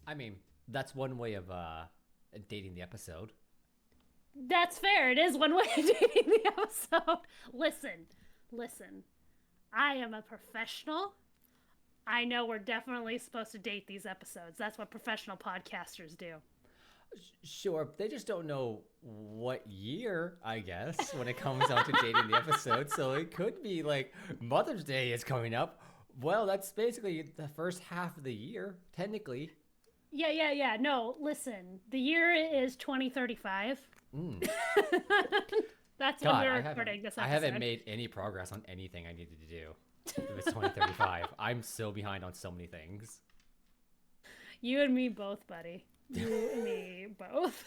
I mean, that's one way of dating the episode. That's fair. It is one way of dating the episode. Listen, listen. I am a professional. I know we're definitely supposed to date these episodes. That's what professional podcasters do. Sure, they just don't know what year, I guess, when it comes down to dating the episode. So it could be like Mother's Day is coming up. Well, that's basically the first half of the year, technically. Yeah. No, listen. The year is 2035. Mm. That's when God, we're recording this I haven't episode. made any progress on anything I needed to do. It was 2035. I'm so behind on so many things. You and me both, buddy. You and me both.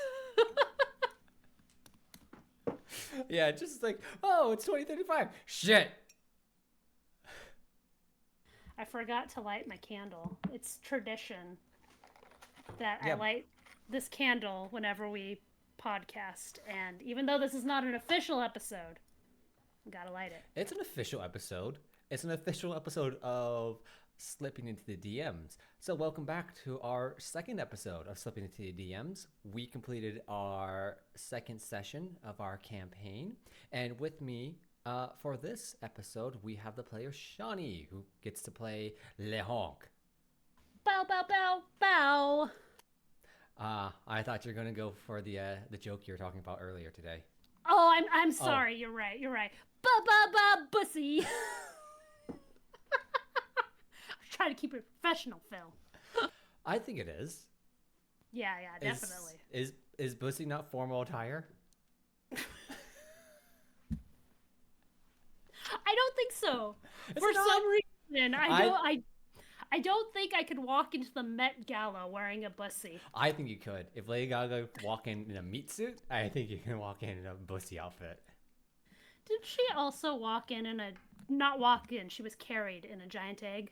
Yeah, just like, oh, it's 2035. Shit. I forgot to light my candle. It's tradition that I Yeah, light this candle whenever we podcast. And even though this is not an official episode, I gotta light it. it's an official episode. It's an official episode of Slipping into the DMs. So, welcome back to our second episode of Slipping into the DMs. We completed our second session of our campaign. And with me for this episode, we have the player Shawnee, who gets to play Le Honk. Bow, bow, bow, bow. I thought you were going to go for the joke you were talking about earlier today. Oh, I'm Oh, sorry. You're right. You're right. Ba ba ba bussy. Try to keep it professional, Phil. I think it is. Yeah, Is definitely. is is bussy not formal attire? I don't think so. It's For not. some reason, I I don't think I could walk into the Met Gala wearing a bussy. I think you could. If Lady Gaga walk in a meat suit, I think you can walk in a bussy outfit. Did she also walk in a not walk in? She was carried in a giant egg.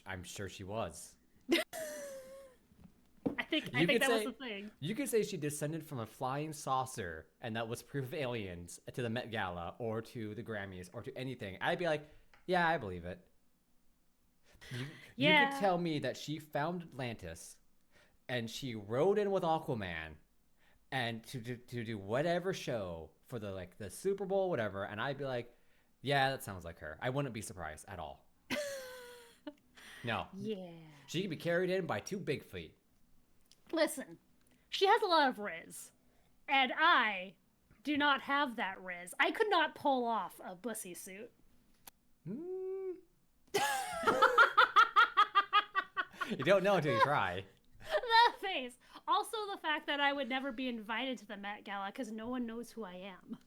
I'm sure she was. I You think could that was say the thing. you could say she descended from a flying saucer, and that was proof of aliens to the Met Gala or to the Grammys or to anything. I'd be like, yeah, I believe it. You you could Yeah. tell me that she found Atlantis and she rode in with Aquaman and to do whatever show for the Super Bowl, whatever, and I'd be like, yeah, that sounds like her. I wouldn't be surprised at all. No, Yeah. she could be carried in by two big feet. Listen, she has a lot of riz, and I do not have that riz. I could not pull off a bussy suit. Hmm. You don't know until you try. That face. Also, the fact that I would never be invited to the Met Gala because no one knows who I am.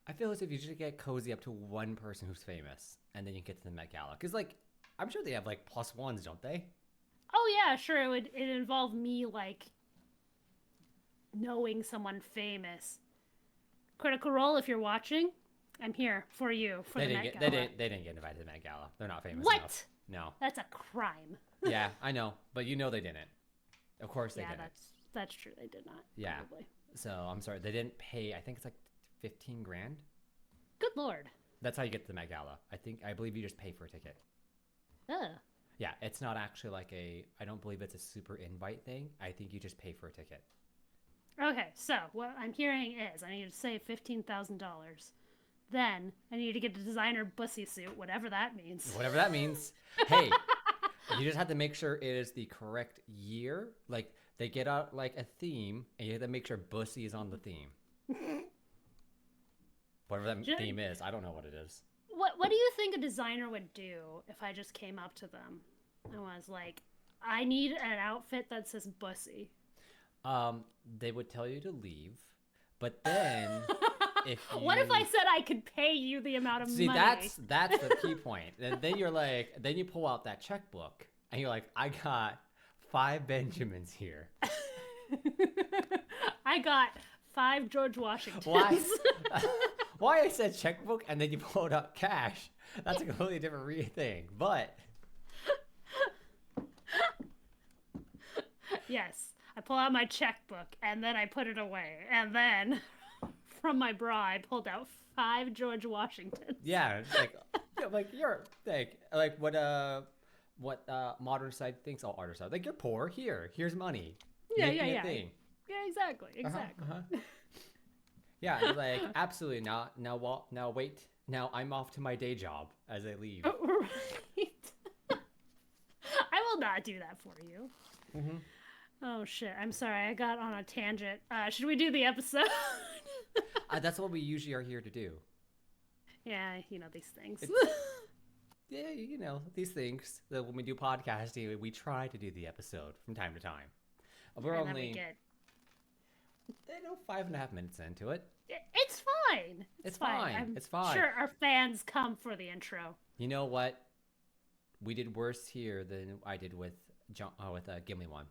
I feel as if you should get cozy up to one person who's famous, and then you get to the Met Gala. Because, like, I'm sure they have, like, plus ones, don't they? Oh yeah, sure. It involve me like knowing someone famous. Critical Role, if you're watching, I'm here for you for They the didn't Met get Gala. they didn't get invited to the Met Gala. They're not famous enough. What? No. That's a crime. Yeah, I know, but you know they didn't. Of course they Yeah, didn't. that's true. They did not. Yeah. Probably. So I'm sorry, they didn't pay. I think it's like 15 grand. Good lord. That's how you get to the Met Gala. I believe you just pay for a ticket. Ugh. Yeah, it's not actually like a. I don't believe it's a super invite thing. I think you just pay for a ticket. Okay, so what I'm hearing is I need to save $15,000. Then I need to get a designer bussy suit, whatever that means. Whatever that means. Hey, you just have to make sure it is the correct year. Like they get out like a theme, and you have to make sure Bussy is on the theme. Whatever that Ju- theme is, I don't know what it is. What do you think a designer would do if I just came up to them and was like, I need an outfit that says bussy? They would tell you to leave, but then if you What if I said I could pay you the amount of see, money? that's the key point. And then you're like, then you pull out that checkbook, and you're like, I got 5 Benjamins here. I got 5 George Washingtons. Why? Why I said checkbook and then you pulled out cash? That's a completely different thing. But Yes. I pull out my checkbook and then I put it away. And then from my bra, I pulled out 5 George Washingtons. yeah, it's like you're like what what modern society thinks all artists are. Like, you're poor. Here's money. Yeah, Make yeah, me a yeah. thing. Yeah, exactly, Uh-huh, exactly. uh-huh. Yeah, they're like, absolutely not. Now wait. Now I'm off to my day job as I leave. Right. I will not do that for you. Mm-hmm. Oh shit! I'm sorry, I got on a tangent. Should we do the episode? That's what we usually are here to do. Yeah, these things. It's yeah, these things that when we do podcasting, we try to do the episode from time to time. We're and then only we get. 5.5 minutes into it. It's fine. It's fine. I'm It's fine. sure our fans come for the intro. You know what? We did worse here than I did with Gimli one.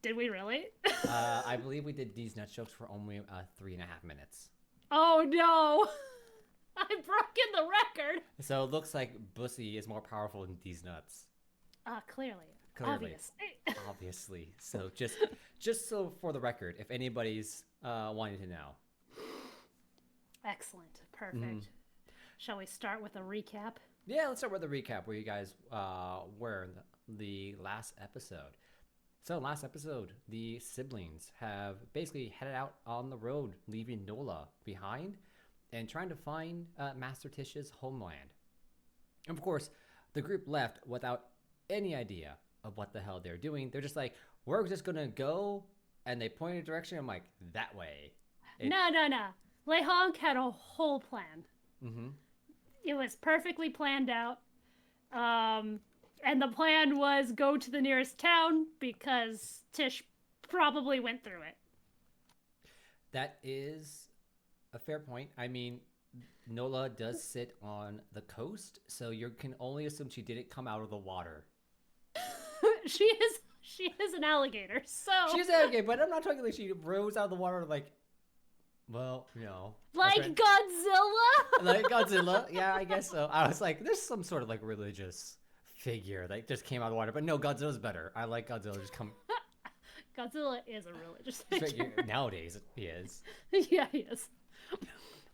Did we really? I believe we did these nut jokes for only 3.5 minutes. Oh no! I've broken the record. So it looks like Bussy is more powerful than these nuts. Clearly. Clearly. Obviously. Obviously. So just so for the record, if anybody's wanting to know. Excellent. Perfect. Shall we start with a recap? Yeah, let's start with a recap where you guys were in the last episode. So last episode, the siblings have basically headed out on the road, leaving Nola behind and trying to find Master Tish's homeland. And of course, the group left without any idea of what the hell they're doing. They're just like, we're just going to go, and they point a direction. I'm like, that way. No. Le Honk had a whole plan. Mm-hmm. It was perfectly planned out. And the plan was go to the nearest town because Tish probably went through it. That is a fair point. I mean, Nola does sit on the coast, so you can only assume she didn't come out of the water. She is an alligator, so She's an alligator, but I'm not talking like she rose out of the water like, well, like Godzilla. Like Godzilla. Yeah, I guess so. I was like, there's some sort of like religious figure that just came out of the water, but no, Godzilla's better. I like Godzilla. Just come. Godzilla is a religious figure. Nowadays, he is. Yeah, he is.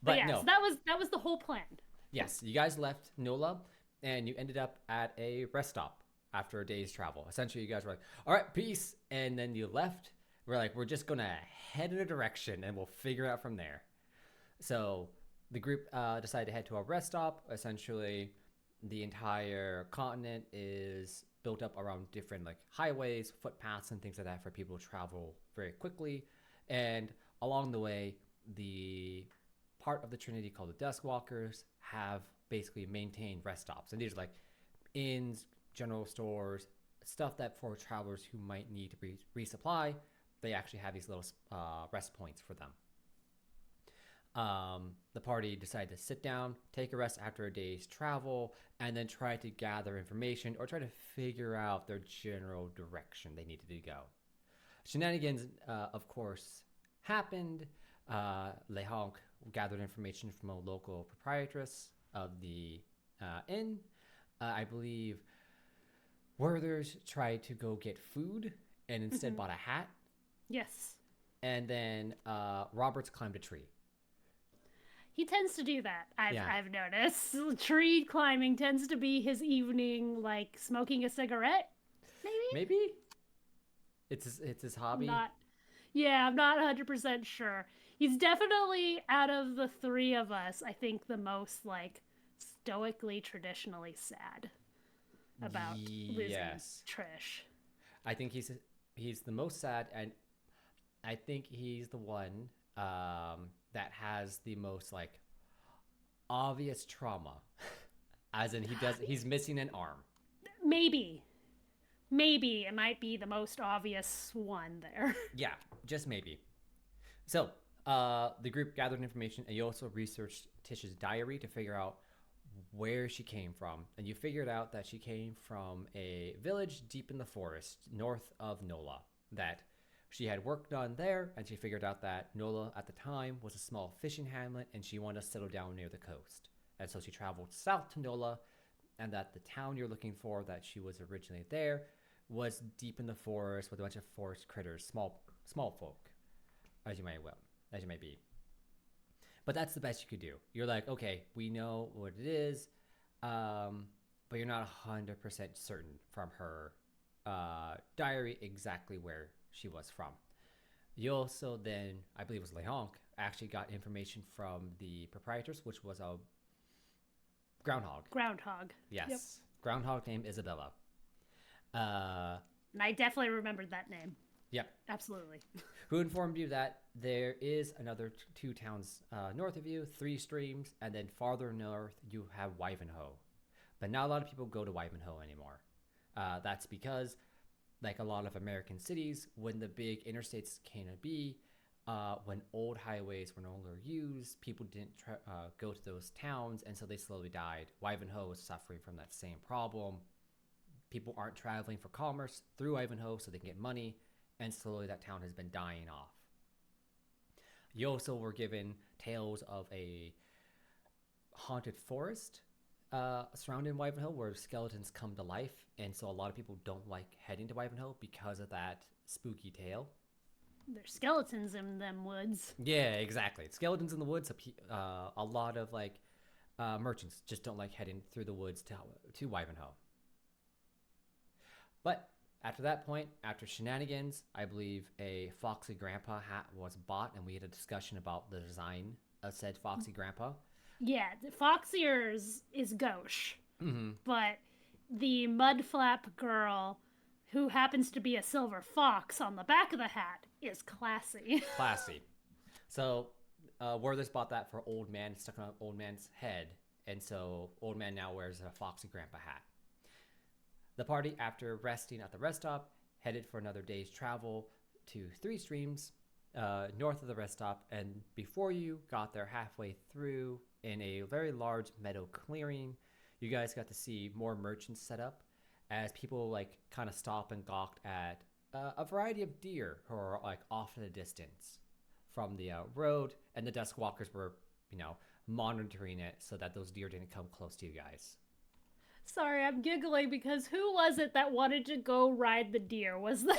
But yeah, no. So that was the whole plan. Yes, you guys left Nola, and you ended up at a rest stop after a day's travel. Essentially, you guys were like, all right, peace. And then you left. We're like, we're just going to head in a direction, and we'll figure it out from there. So the group decided to head to a rest stop. Essentially, the entire continent is built up around different like highways, footpaths, and things like that for people to travel very quickly. And along the way, the part of the Trinity called the Dusk Walkers have basically maintained rest stops. And these are like inns, general stores, stuff that for travelers who might need to resupply, they actually have these little rest points for them. The party decided to sit down, take a rest after a day's travel, and then try to gather information or try to figure out their general direction they needed to go. Shenanigans, of course, happened. Le Honk gathered information from a local proprietress of the inn. I believe Werther's tried to go get food and instead bought a hat. Yes. And then Roberts climbed a tree. He tends to do that. I've noticed. Tree climbing tends to be his evening, like smoking a cigarette. Maybe it's his hobby. I'm not 100% sure. He's definitely, out of the three of us, I think the most like stoically, traditionally sad about losing Trish. I think he's the most sad, and I think he's the one that has the most like obvious trauma, as in he's missing an arm. Maybe it might be the most obvious one there. Yeah, just maybe. So the group gathered information, and you also researched Tish's diary to figure out where she came from, and you figured out that she came from a village deep in the forest north of Nola, that she had work done there, and she figured out that Nola at the time was a small fishing hamlet, and she wanted to settle down near the coast. And so she traveled south to Nola, and that the town you're looking for, that she was originally there, was deep in the forest with a bunch of forest critters, small folk, as you may be. But that's the best you could do. You're like, okay, we know what it is. but you're not 100% certain from her diary exactly where she was from. You also then, I believe it was Leonc, actually got information from the proprietors, which was a groundhog. Groundhog. Yes. Yep. Groundhog named Isabella. Uh, And I definitely remembered that name. yep. Absolutely. Who informed you that there is another two towns north of you, 3 streams, and then farther north you have Wivenhoe. But not a lot of people go to Wivenhoe anymore. That's because, like a lot of American cities, when the big interstates came to be, when old highways were no longer used, people didn't go to those towns, and so they slowly died. Wivenhoe is suffering from that same problem. People aren't traveling for commerce through Ivanhoe so they can get money, and slowly that town has been dying off. You also were given tales of a haunted forest surrounding Ivanhoe where skeletons come to life, and so a lot of people don't like heading to Ivanhoe because of that spooky tale. There's skeletons in them woods. Yeah, exactly. Skeletons in the woods. A lot of merchants just don't like heading through the woods to Ivanhoe. But after that point, after shenanigans, I believe a Foxy Grandpa hat was bought, and we had a discussion about the design of said Foxy Grandpa. Yeah, the Foxier's is gauche, Mm-hmm. but the mudflap girl, who happens to be a silver fox on the back of the hat, is classy. Classy. So, Werther's bought that for Old Man, stuck on Old Man's head, and so Old Man now wears a Foxy Grandpa hat. The party, after resting at the rest stop, headed for another day's travel to 3 streams north of the rest stop, and before you got there halfway through in a very large meadow clearing, you guys got to see more merchants set up as people kind of stop and gawked at a variety of deer who are off in the distance from the road, and the dusk walkers were monitoring it so that those deer didn't come close to you guys. Sorry, I'm giggling because who was it that wanted to go ride the deer? Was that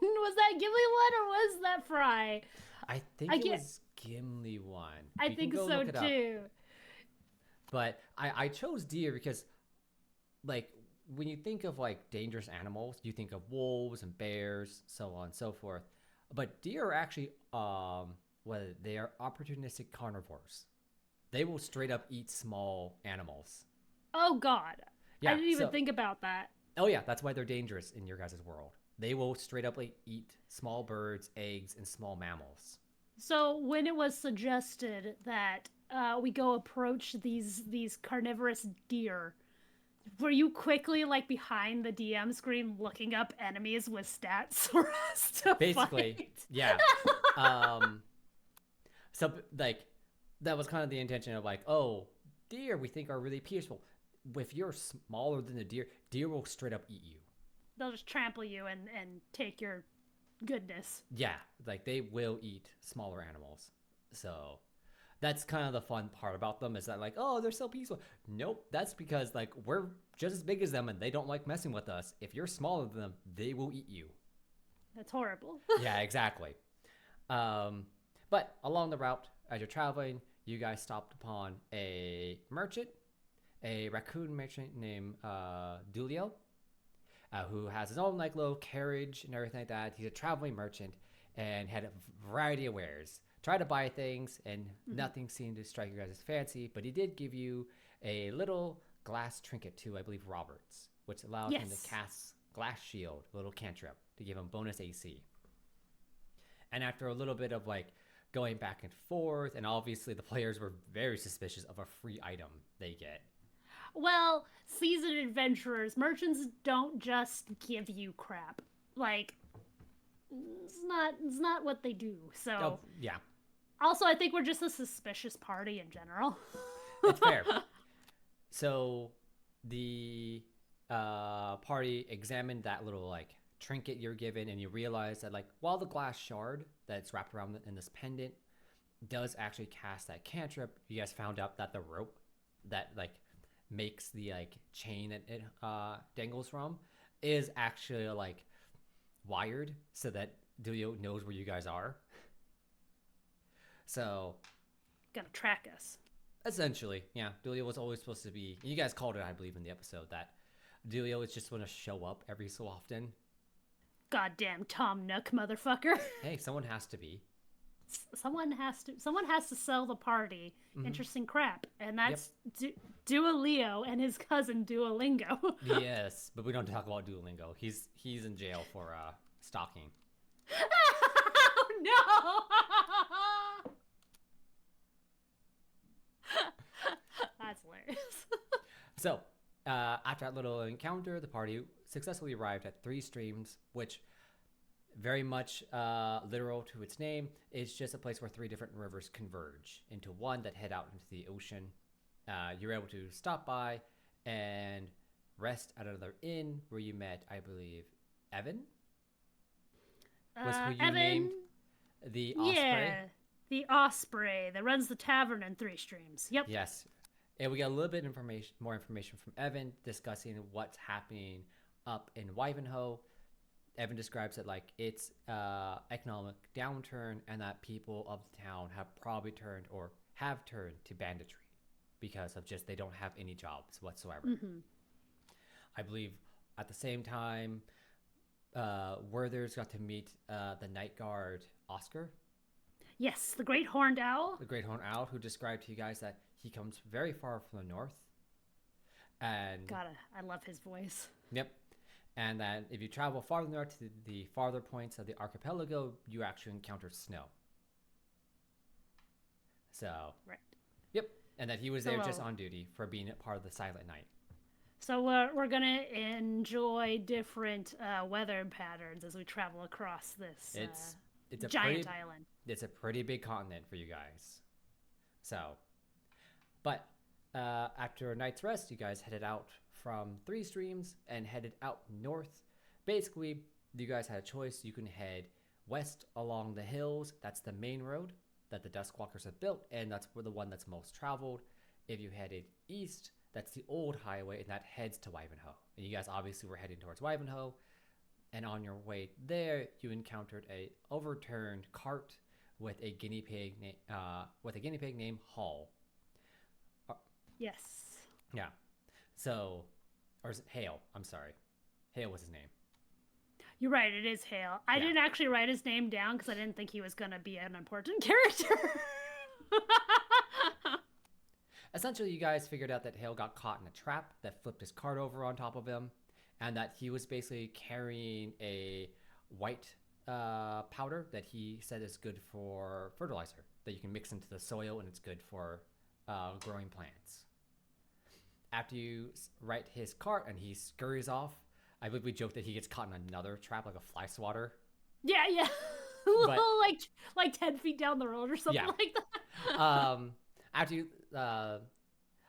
was that Gimli one or was that Fry? I think it was Gimli one. I think so too. But I chose deer because, when you think of dangerous animals, you think of wolves and bears, so on and so forth. But deer are actually they are opportunistic carnivores. They will straight up eat small animals. Oh God, yeah, I didn't even think about that. Oh yeah, that's why they're dangerous in your guys' world. They will straight up eat small birds, eggs, and small mammals. So when it was suggested that we go approach these carnivorous deer, were you quickly behind the DM screen looking up enemies with stats for us to basically fight? Yeah. So that was kind of the intention of oh, deer we think are really peaceful. If you're smaller than the deer will straight up eat you. They'll just trample you and take your goodness. Yeah, they will eat smaller animals. So that's kind of the fun part about them is that oh, they're so peaceful. Nope, that's because we're just as big as them and they don't like messing with us. If you're smaller than them, they will eat you. That's horrible. Yeah, exactly. But along the route, as you're traveling, you guys stopped upon a merchant, a raccoon merchant named Dulio, who has his own little carriage and everything like that. He's a traveling merchant and had a variety of wares. Tried to buy things and nothing seemed to strike you guys' fancy, but he did give you a little glass trinket to, I believe, Roberts, which allowed him to cast Glass Shield, a little cantrip, to give him bonus AC. And after a little bit of going back and forth, and obviously the players were very suspicious of a free item they get. Well, seasoned adventurers, merchants don't just give you crap. It's not what they do. So Oh, yeah. Also, I think we're just a suspicious party in general. It's fair. So the party examined that little trinket you're given, and you realize that while the glass shard that's wrapped around in this pendant does actually cast that cantrip, you guys found out that the rope that makes the chain that it dangles from is actually wired so that Dulio knows where you guys are. So Gonna track us. Essentially, yeah. Dulio was always supposed to be. You guys called it, I believe, in the episode that Dulio is just going to show up every so often. Goddamn Tom Nook, motherfucker. Hey, someone has to be. Someone has to sell the party. Interesting crap, and Yep. that's Duolio and his cousin Duolingo. Yes, but we don't talk about Duolingo. He's in jail for stalking. Oh no! That's hilarious. So, after that little encounter, the party successfully arrived at Three Streams, which, very much literal to its name, is just a place where three different rivers converge into one that head out into the ocean. You're able to stop by and rest at another inn where you met, I believe, Evan? Was who you Evan, named the Osprey? yeah, the Osprey that runs the tavern in Three Streams. Yep. Yes. And we got a little bit more information from Evan discussing what's happening up in Wivenhoe. Evan describes it like it's economic downturn and that people of the town have probably turned or have turned to banditry because of just they don't have any jobs whatsoever. I believe at the same time, Werther's got to meet the night guard Oscar, Yes, the Great Horned Owl. the Great Horn Owl, who described to you guys that he comes very far from the north. And God, I love his voice. yep. And that if you travel farther north to the farther points of the archipelago, you actually encounter snow. So, Right. yep. And that he was there just Hello. on duty for being a part of the Silent Night. So we're gonna enjoy different weather patterns as we travel across this It's a giant pretty, island. it's a pretty big continent for you guys. So, but after a night's rest, you guys headed out from Three Streams and headed out north. Basically, you guys had a choice. You can head west along the hills. That's the main road that the Duskwalkers have built, and that's the one that's most traveled. If you headed east, that's the old highway, and that heads to Wivenhoe. And you guys obviously were heading towards Wivenhoe. And on your way there, you encountered a overturned cart with a guinea pig named Hall. Yes. Yeah. So, or is it Hale? I'm sorry. Hale was his name. You're right, it is Hale. I Yeah. didn't actually write his name down because I didn't think he was going to be an important character. Essentially, you guys figured out that Hale got caught in a trap that flipped his cart over on top of him, and that he was basically carrying a white powder that he said is good for fertilizer, that you can mix into the soil and it's good for growing plants. After you right his cart and he scurries off, I believe we joked that he gets caught in another trap like a fly swatter. Yeah. But- like 10 feet down the road or something Yeah. like that. After you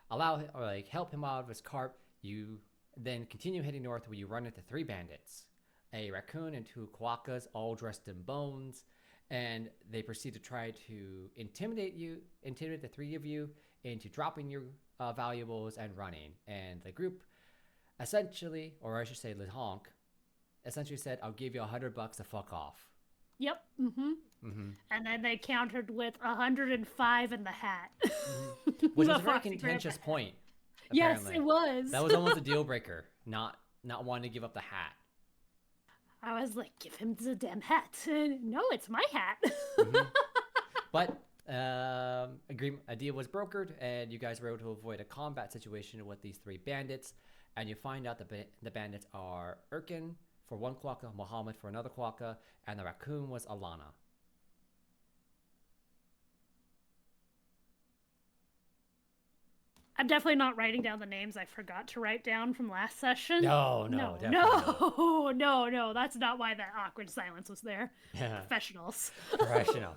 allow or like help him out of his cart, you then continue heading north where you run into three bandits, a raccoon and two quokkas, all dressed in bones, and they proceed to try to intimidate the three of you into dropping your valuables and running. And the group essentially, or I should say Le Honk, essentially said, "I'll give you $100 to fuck off." Yep. And then they countered with 105 in the hat. Which The was a very Foxy contentious Grandpa. point. Yes, apparently. it was. That was almost a deal breaker. Not wanting to give up the hat. I was like, give him the damn hat. No, it's my hat. But a deal was brokered, and you guys were able to avoid a combat situation with these three bandits. And you find out the bandits are Erkin for one quokka, Muhammad for another quokka, and the raccoon was Alana. I'm definitely not writing down the names I forgot to write down from last session. No, definitely not. No. That's not why that awkward silence was there. Yeah. Professionals. Professional.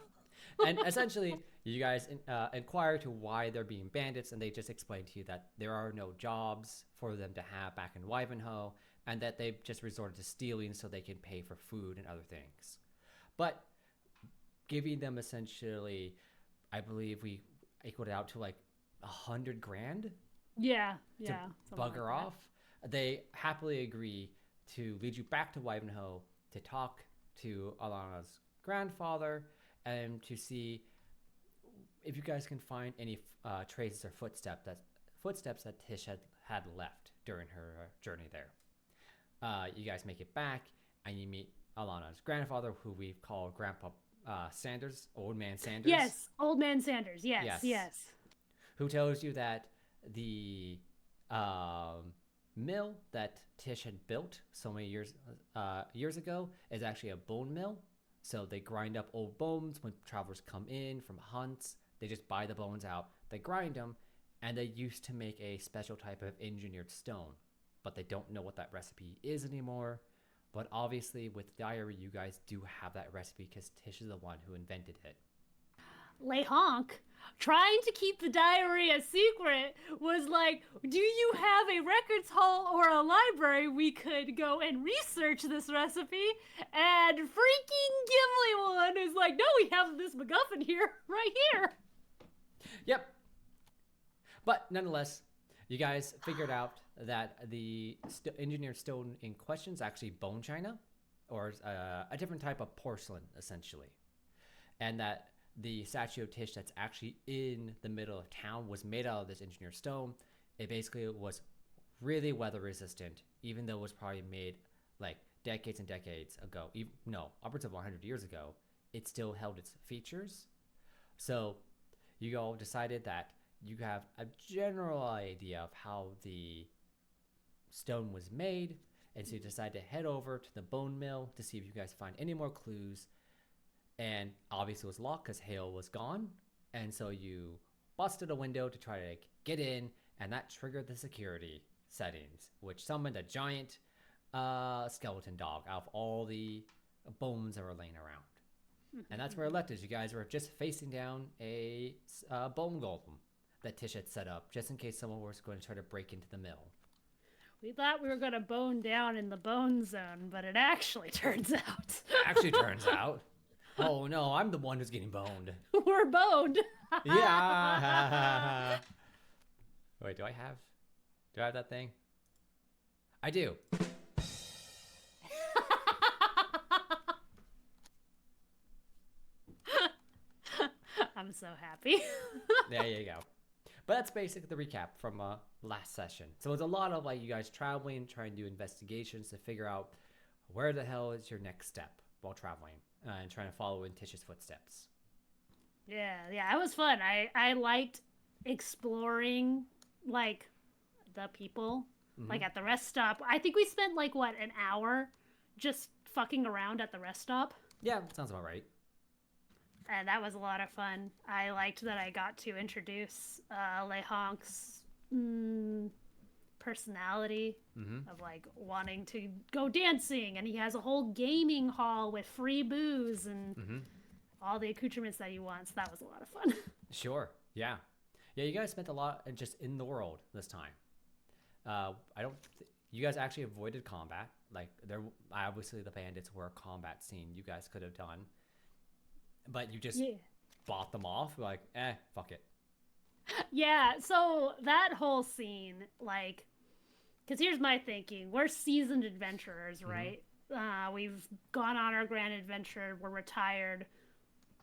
And essentially, you guys inquire to why they're being bandits, and they just explain to you that there are no jobs for them to have back in Wivenhoe, and that they've just resorted to stealing so they can pay for food and other things. But giving them essentially, I believe we equaled it out to like $100,000 Yeah. to something like bugger that. off. They happily agree to lead you back to Wivenhoe to talk to Alana's grandfather and to see if you guys can find any traces or footsteps that Tish had left during her journey there. You guys make it back, and you meet Alana's grandfather, who we've called Grandpa Sanders, Old Man Sanders. Yes, Old Man Sanders. Yes. Who tells you that the mill that Tish had built so many years ago is actually a bone mill. So they grind up old bones when travelers come in from hunts. They just buy the bones out, they grind them, and they used to make a special type of engineered stone. But they don't know what that recipe is anymore. But obviously, with diary, you guys do have that recipe because Tish is the one who invented it. Le Honk, trying to keep the diary a secret, was like, do you have a records hall or a library we could go and research this recipe? And freaking Gimli one is like, no, we have this MacGuffin here, right here. Yep. But nonetheless, you guys figured out that the engineered stone in question is actually bone china, or a different type of porcelain, essentially. And that the statue of Tish that's actually in the middle of town was made out of this engineered stone. It basically was really weather resistant, even though it was probably made like decades and decades ago. Upwards of 100 years ago. It still held its features. So you all decided that you have a general idea of how the stone was made, and so you decide to head over to the bone mill to see if you guys find any more clues. And obviously it was locked because Hale was gone, and so you busted a window to try to get in, and that triggered the security settings, which summoned a giant skeleton dog out of all the bones that were laying around. And that's where it left us. You guys were just facing down a bone golem that Tish had set up just in case someone was going to try to break into the mill. We thought we were going to bone down in the bone zone, but it actually turns out. Oh no, I'm the one who's getting boned. We're boned. Yeah. Wait, do I have that thing? I do. I'm so happy. There you go. But that's basically the recap from last session. So it's a lot of you guys traveling, trying to do investigations to figure out where the hell is your next step while traveling, and trying to follow in Tish's footsteps. Yeah, it was fun. I liked exploring the people at the rest stop. I think we spent an hour just fucking around at the rest stop. Yeah, sounds about right. And that was a lot of fun. I liked that I got to introduce Le Honk's personality of wanting to go dancing, and he has a whole gaming hall with free booze and all the accoutrements that he wants. That was a lot of fun. Sure. Yeah. You guys spent a lot just in the world this time. You guys actually avoided combat. Obviously the bandits were a combat scene you guys could have done. But you just bought them off, fuck it. Yeah, so that whole scene, because here's my thinking. We're seasoned adventurers, right? We've gone on our grand adventure. We're retired.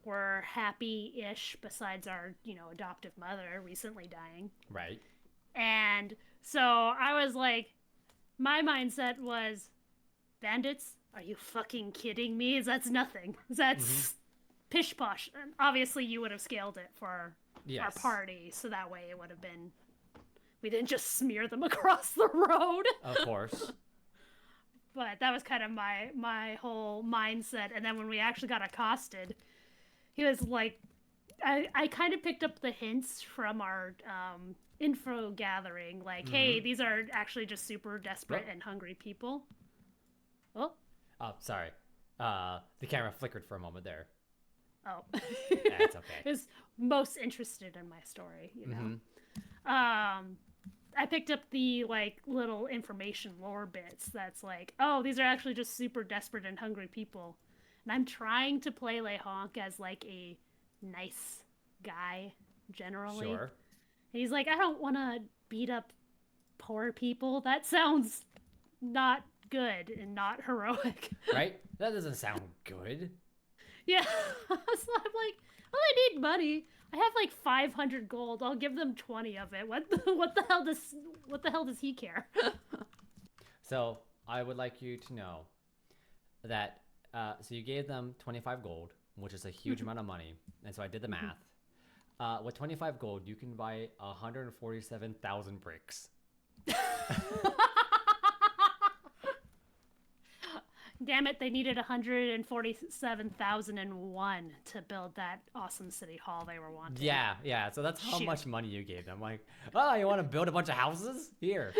We're happy-ish, besides our, adoptive mother recently dying. Right. And so I was my mindset was, bandits? Are you fucking kidding me? That's nothing. That's... pish posh. And obviously you would have scaled it for our party, so that way it would have been, we didn't just smear them across the road. Of course. But that was kind of my whole mindset. And then when we actually got accosted, he was I kind of picked up the hints from our info gathering, hey, these are actually just super desperate and hungry people. Oh sorry, the camera flickered for a moment there. Oh. That's okay. Is most interested in my story, I picked up the little information lore bits that's oh, these are actually just super desperate and hungry people. And I'm trying to play Le Honk as a nice guy generally. Sure. And he's I don't want to beat up poor people. That sounds not good and not heroic. Right? That doesn't sound good. Yeah. So I'm like, well, I need money. I have like 500 gold. I'll give them 20 of it. What the hell does he care? So I would like you to know that so you gave them 25 gold, which is a huge amount of money, and so I did the math. With 25 gold, you can buy 147,000 bricks. Damn it, they needed 147,001 to build that awesome city hall they were wanting. Yeah, yeah. So that's how Shoot. much money you gave them. Like, oh, you want to build a bunch of houses? Here.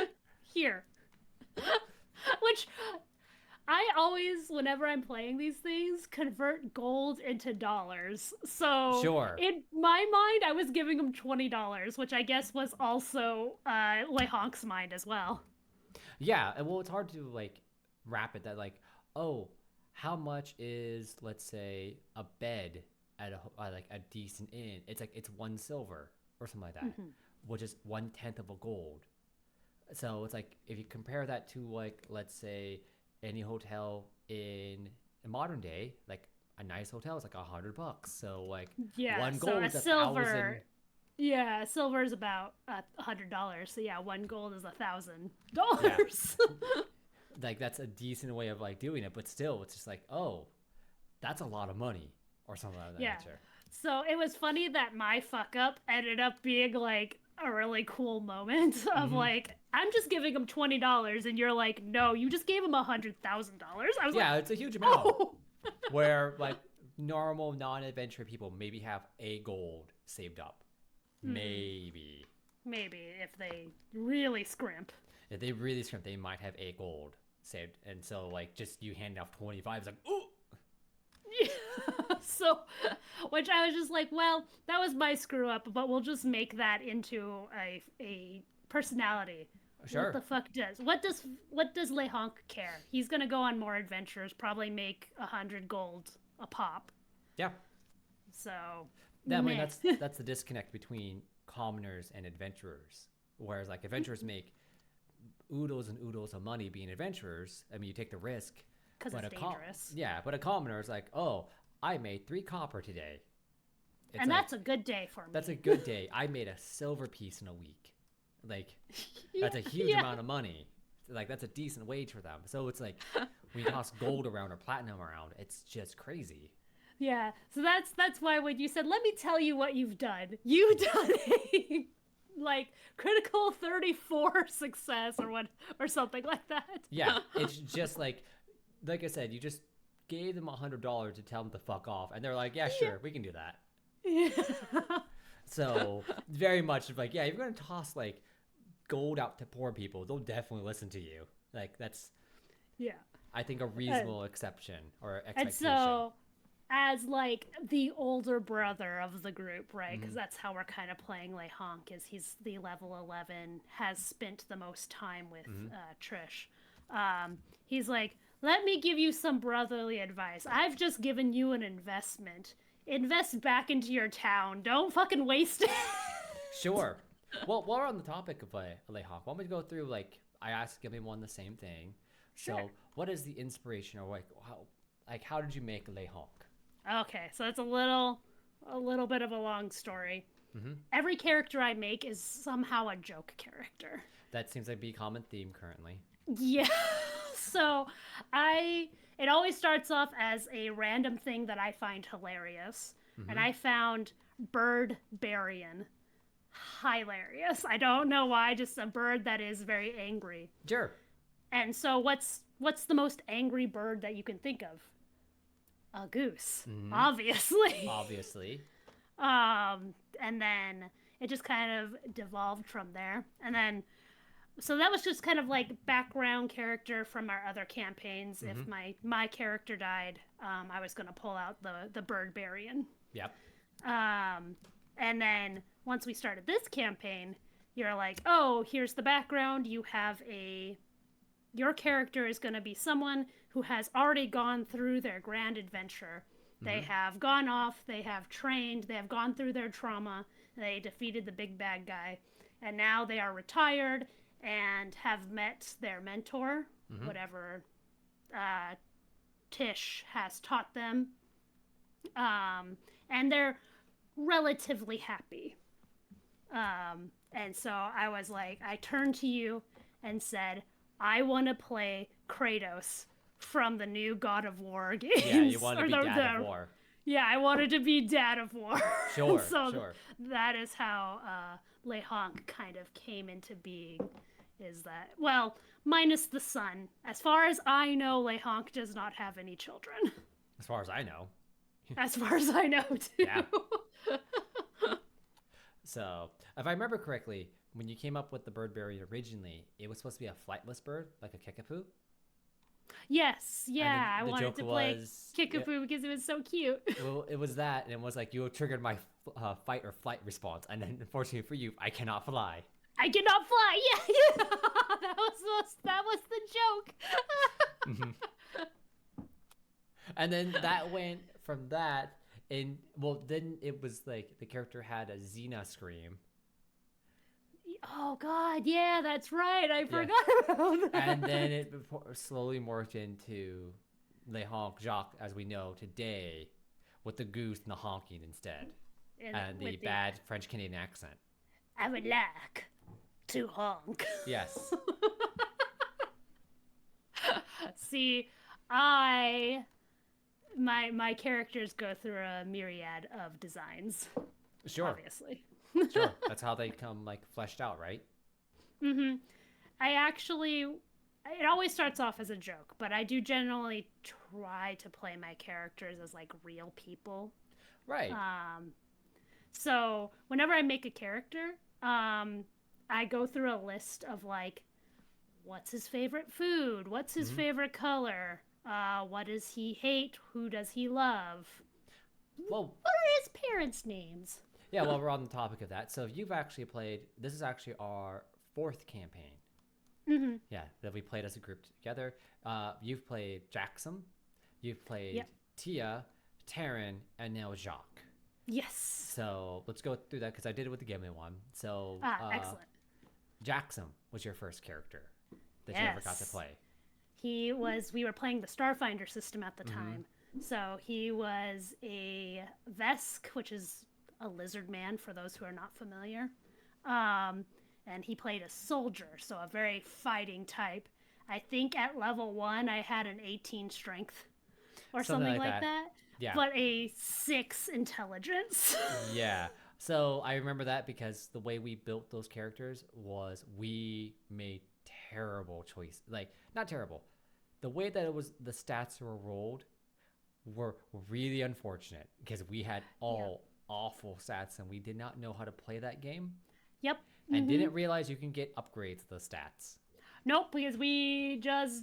Here. Which I always, whenever I'm playing these things, convert gold into dollars. So Sure. in my mind, I was giving them $20, which I guess was also Lehonk's mind as well. Yeah, well, it's hard to like wrap it that like, oh, how much is, let's say, a bed at like a decent inn? It's like it's 1 silver or something like that, which is 1/10 of a gold. So it's like if you compare that to like, let's say, any hotel in modern day, like a nice hotel is like $100. So like Yeah, one so gold a is silver. 1,000. Yeah, silver is about $100. So yeah, one gold is $1,000. Like that's a decent way of like doing it, but still, it's just like, oh, that's a lot of money or something like that Yeah. nature. So it was funny that my fuck up ended up being like a really cool moment of like, I'm just giving him $20, and you're like, no, you just gave him $100,000. I was Yeah, like, it's a huge amount. oh. Where like normal non-adventure people maybe have a gold saved up, maybe. Maybe if they really scrimp. If they really scrimp, they might have a gold saved, and so like just you hand off 25, it's like, ooh. Yeah. So, which I was just like, well, that was my screw up, but we'll just make that into a personality. Sure. What the fuck does what does Lehonk care? He's gonna go on more adventures, probably make 100 gold a pop. Yeah. So I mean, meh. that's the disconnect between commoners and adventurers. Whereas like adventurers make oodles and oodles of money being adventurers. I mean, you take the risk. Because it's dangerous. Yeah, but a commoner is like, oh, I made 3 copper today. It's and like, that's a good day for me. that's a good day. I made a silver piece in a week. Like, that's a huge amount of money. Like, that's a decent wage for them. So it's like, when you toss gold around or platinum around, it's just crazy. Yeah. So that's why when you said, let me tell you what you've done, you've done a like critical 34 success or something like that. Yeah, it's just like I said, you just gave them $100 to tell them to fuck off, and they're like, yeah, sure, we can do that. Yeah. So very much like, yeah, if you're gonna toss like gold out to poor people, they'll definitely listen to you. Like that's, Yeah. I think, a reasonable exception or expectation. And so, as like the older brother of the group, right? Because that's how we're kind of playing Lehonk, is he's the level 11, has spent the most time with Trish. He's like, let me give you some brotherly advice. I've just given you an investment. Invest back into your town. Don't fucking waste it. Sure. Well, while we're on the topic of Lehawk, why don't we go through, like, I asked everyone the same thing. Sure. So what is the inspiration, or how did you make Lehawk? Okay, so it's a little bit of a long story. Every character I make is somehow a joke character. That seems like be a common theme currently. Yeah. So it always starts off as a random thing that I find hilarious. And I found Bird Barian hilarious. I don't know why, just a bird that is very angry. Sure. And so what's the most angry bird that you can think of? A goose, obviously. Obviously. And then it just kind of devolved from there. And then so that was just kind of like background character from our other campaigns. If my character died, I was going to pull out the Bird Barian. Yep. And then once we started this campaign, you're like, oh, here's the background. Your character is going to be someone who has already gone through their grand adventure. They have gone off, they have trained, they have gone through their trauma, they defeated the big bad guy, and now they are retired and have met their mentor, whatever Tish has taught them. And they're relatively happy. And so I was like, I turned to you and said, I want to play Kratos from the new God of War games. Yeah, you want to or be Dad of War. Yeah, I wanted to be Dad of War. Sure, So sure. that is how Le Honk kind of came into being. Is that, well, minus the son. As far as I know, Le Honk does not have any children. As far as I know. As far as I know, too. Yeah. So, if I remember correctly, when you came up with the bird variant originally, it was supposed to be a flightless bird, like a kickapoo. Yes, yeah, I The wanted joke to play was, Kickapoo because it was so cute. well, it was that, and it was like you triggered my fight or flight response, and then unfortunately for you, I cannot fly. I cannot fly. Yeah, yeah. That was the joke. And then that went from that, and well, then it was like the character had a Xena scream. Oh God, yeah, that's right. I forgot about that. And then it slowly morphed into Le Honk Jacques as we know today, with the goose and the honking instead, and the bad French Canadian accent. I would like to honk. Yes. See, my characters go through a myriad of designs. Sure. Obviously. Sure. That's how they come like fleshed out, right? Mm-hmm. It always starts off as a joke, but I do generally try to play my characters as like real people. Right. So whenever I make a character, I go through a list of like, what's his favorite food? What's his favorite color? What does he hate? Who does he love? Well, what are his parents' names? Yeah, well, we're on the topic of that. So you've actually played, this is actually our 4th campaign. Mm-hmm. Yeah, that we played as a group together. You've played Jackson, you've played Tia, Taryn, and now Jacques. Yes. So let's go through that because I did it with the Gimli one. So excellent. Jackson was your first character that you ever got to play. We were playing the Starfinder system at the time. So he was a Vesk, which is a lizard man for those who are not familiar. And he played a soldier, so a very fighting type. I think at level 1 I had an 18 strength or something like that. Yeah. But a 6 intelligence. Yeah. So I remember that because the way we built those characters was we made terrible choice. Like, not terrible. The way that it was, the stats were rolled were really unfortunate because we had all awful stats and we did not know how to play that game. Yep. And didn't realize you can get upgrades to the stats. Nope, because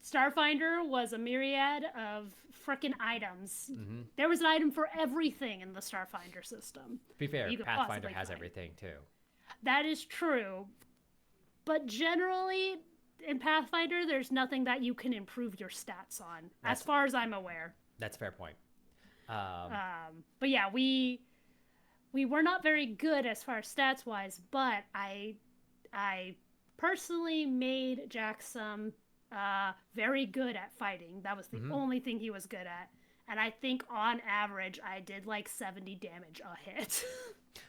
Starfinder was a myriad of frickin' items. There was an item for everything in the Starfinder system. To be fair, Pathfinder has everything too. That is true. But generally, in Pathfinder, there's nothing that you can improve your stats on, as far as I'm aware. That's a fair point. But yeah, we were not very good as far as stats wise, but I personally made Jackson very good at fighting. That was the only thing he was good at. And I think on average, I did like 70 damage a hit.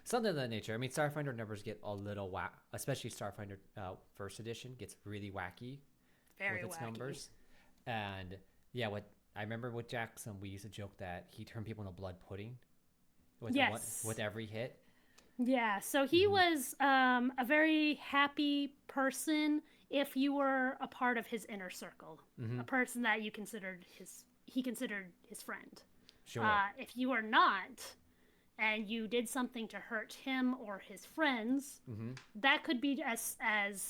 Something of that nature. I mean, Starfinder numbers get a little whack, especially Starfinder First Edition gets really wacky with its numbers. And yeah, what I remember with Jackson, we used to joke that he turned people into blood pudding with every hit. Yeah, so he was a very happy person if you were a part of his inner circle, a person that he considered his friend. Sure. If you are not, and you did something to hurt him or his friends, that could be as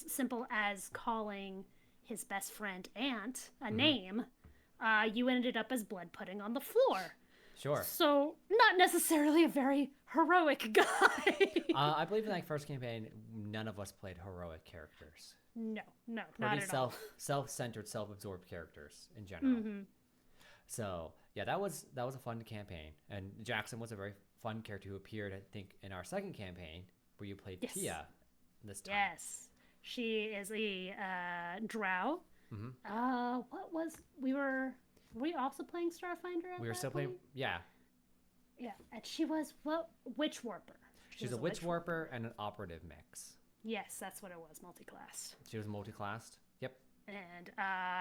simple as calling his best friend Aunt a name. You ended up as blood pudding on the floor. Sure. So, not necessarily a very heroic guy. I believe in that first campaign, none of us played heroic characters. No, not at all. Self-centered, self-absorbed characters in general. So, yeah, that was a fun campaign. And Jackson was a very fun character who appeared, I think, in our second campaign, where you played Tia this time. Yes. She is a drow. Were we also playing Starfinder at We were that still point? playing, yeah. Yeah, and she was witch warper. She She's was a witch warper and an operative mix. Yes, that's what it was, multi-classed. She was multi-classed. Yep. And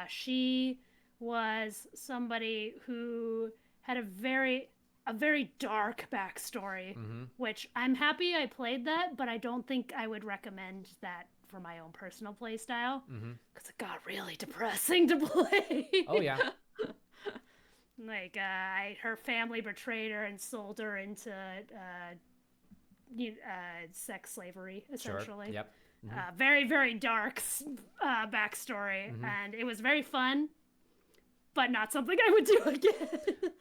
she was somebody who had a very dark backstory, which I'm happy I played that, but I don't think I would recommend that for my own personal play style because it got really depressing to play. Oh yeah. Like her family betrayed her and sold her into sex slavery, essentially. Sure. Yep. Very, very dark backstory, and it was very fun, but not something I would do again.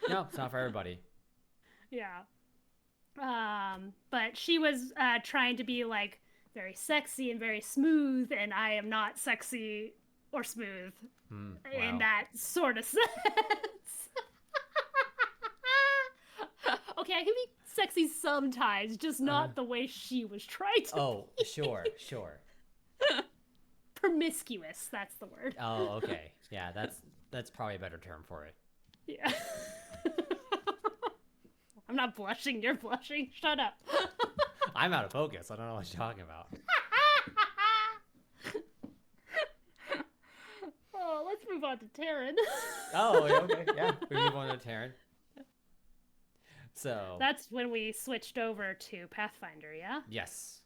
No, it's not for everybody. Yeah. But she was trying to be like very sexy and very smooth, and I am not sexy or smooth in that sort of sense. Okay, I can be sexy sometimes, just not the way she was trying to. Oh, sure. Promiscuous, that's the word. Oh, okay. Yeah, that's probably a better term for it. Yeah. I'm not blushing, you're blushing. Shut up. I'm out of focus. I don't know what you're talking about. Oh, let's move on to Taryn. Oh, okay. Yeah, we move on to Taryn. So That's when we switched over to Pathfinder, yeah? yes.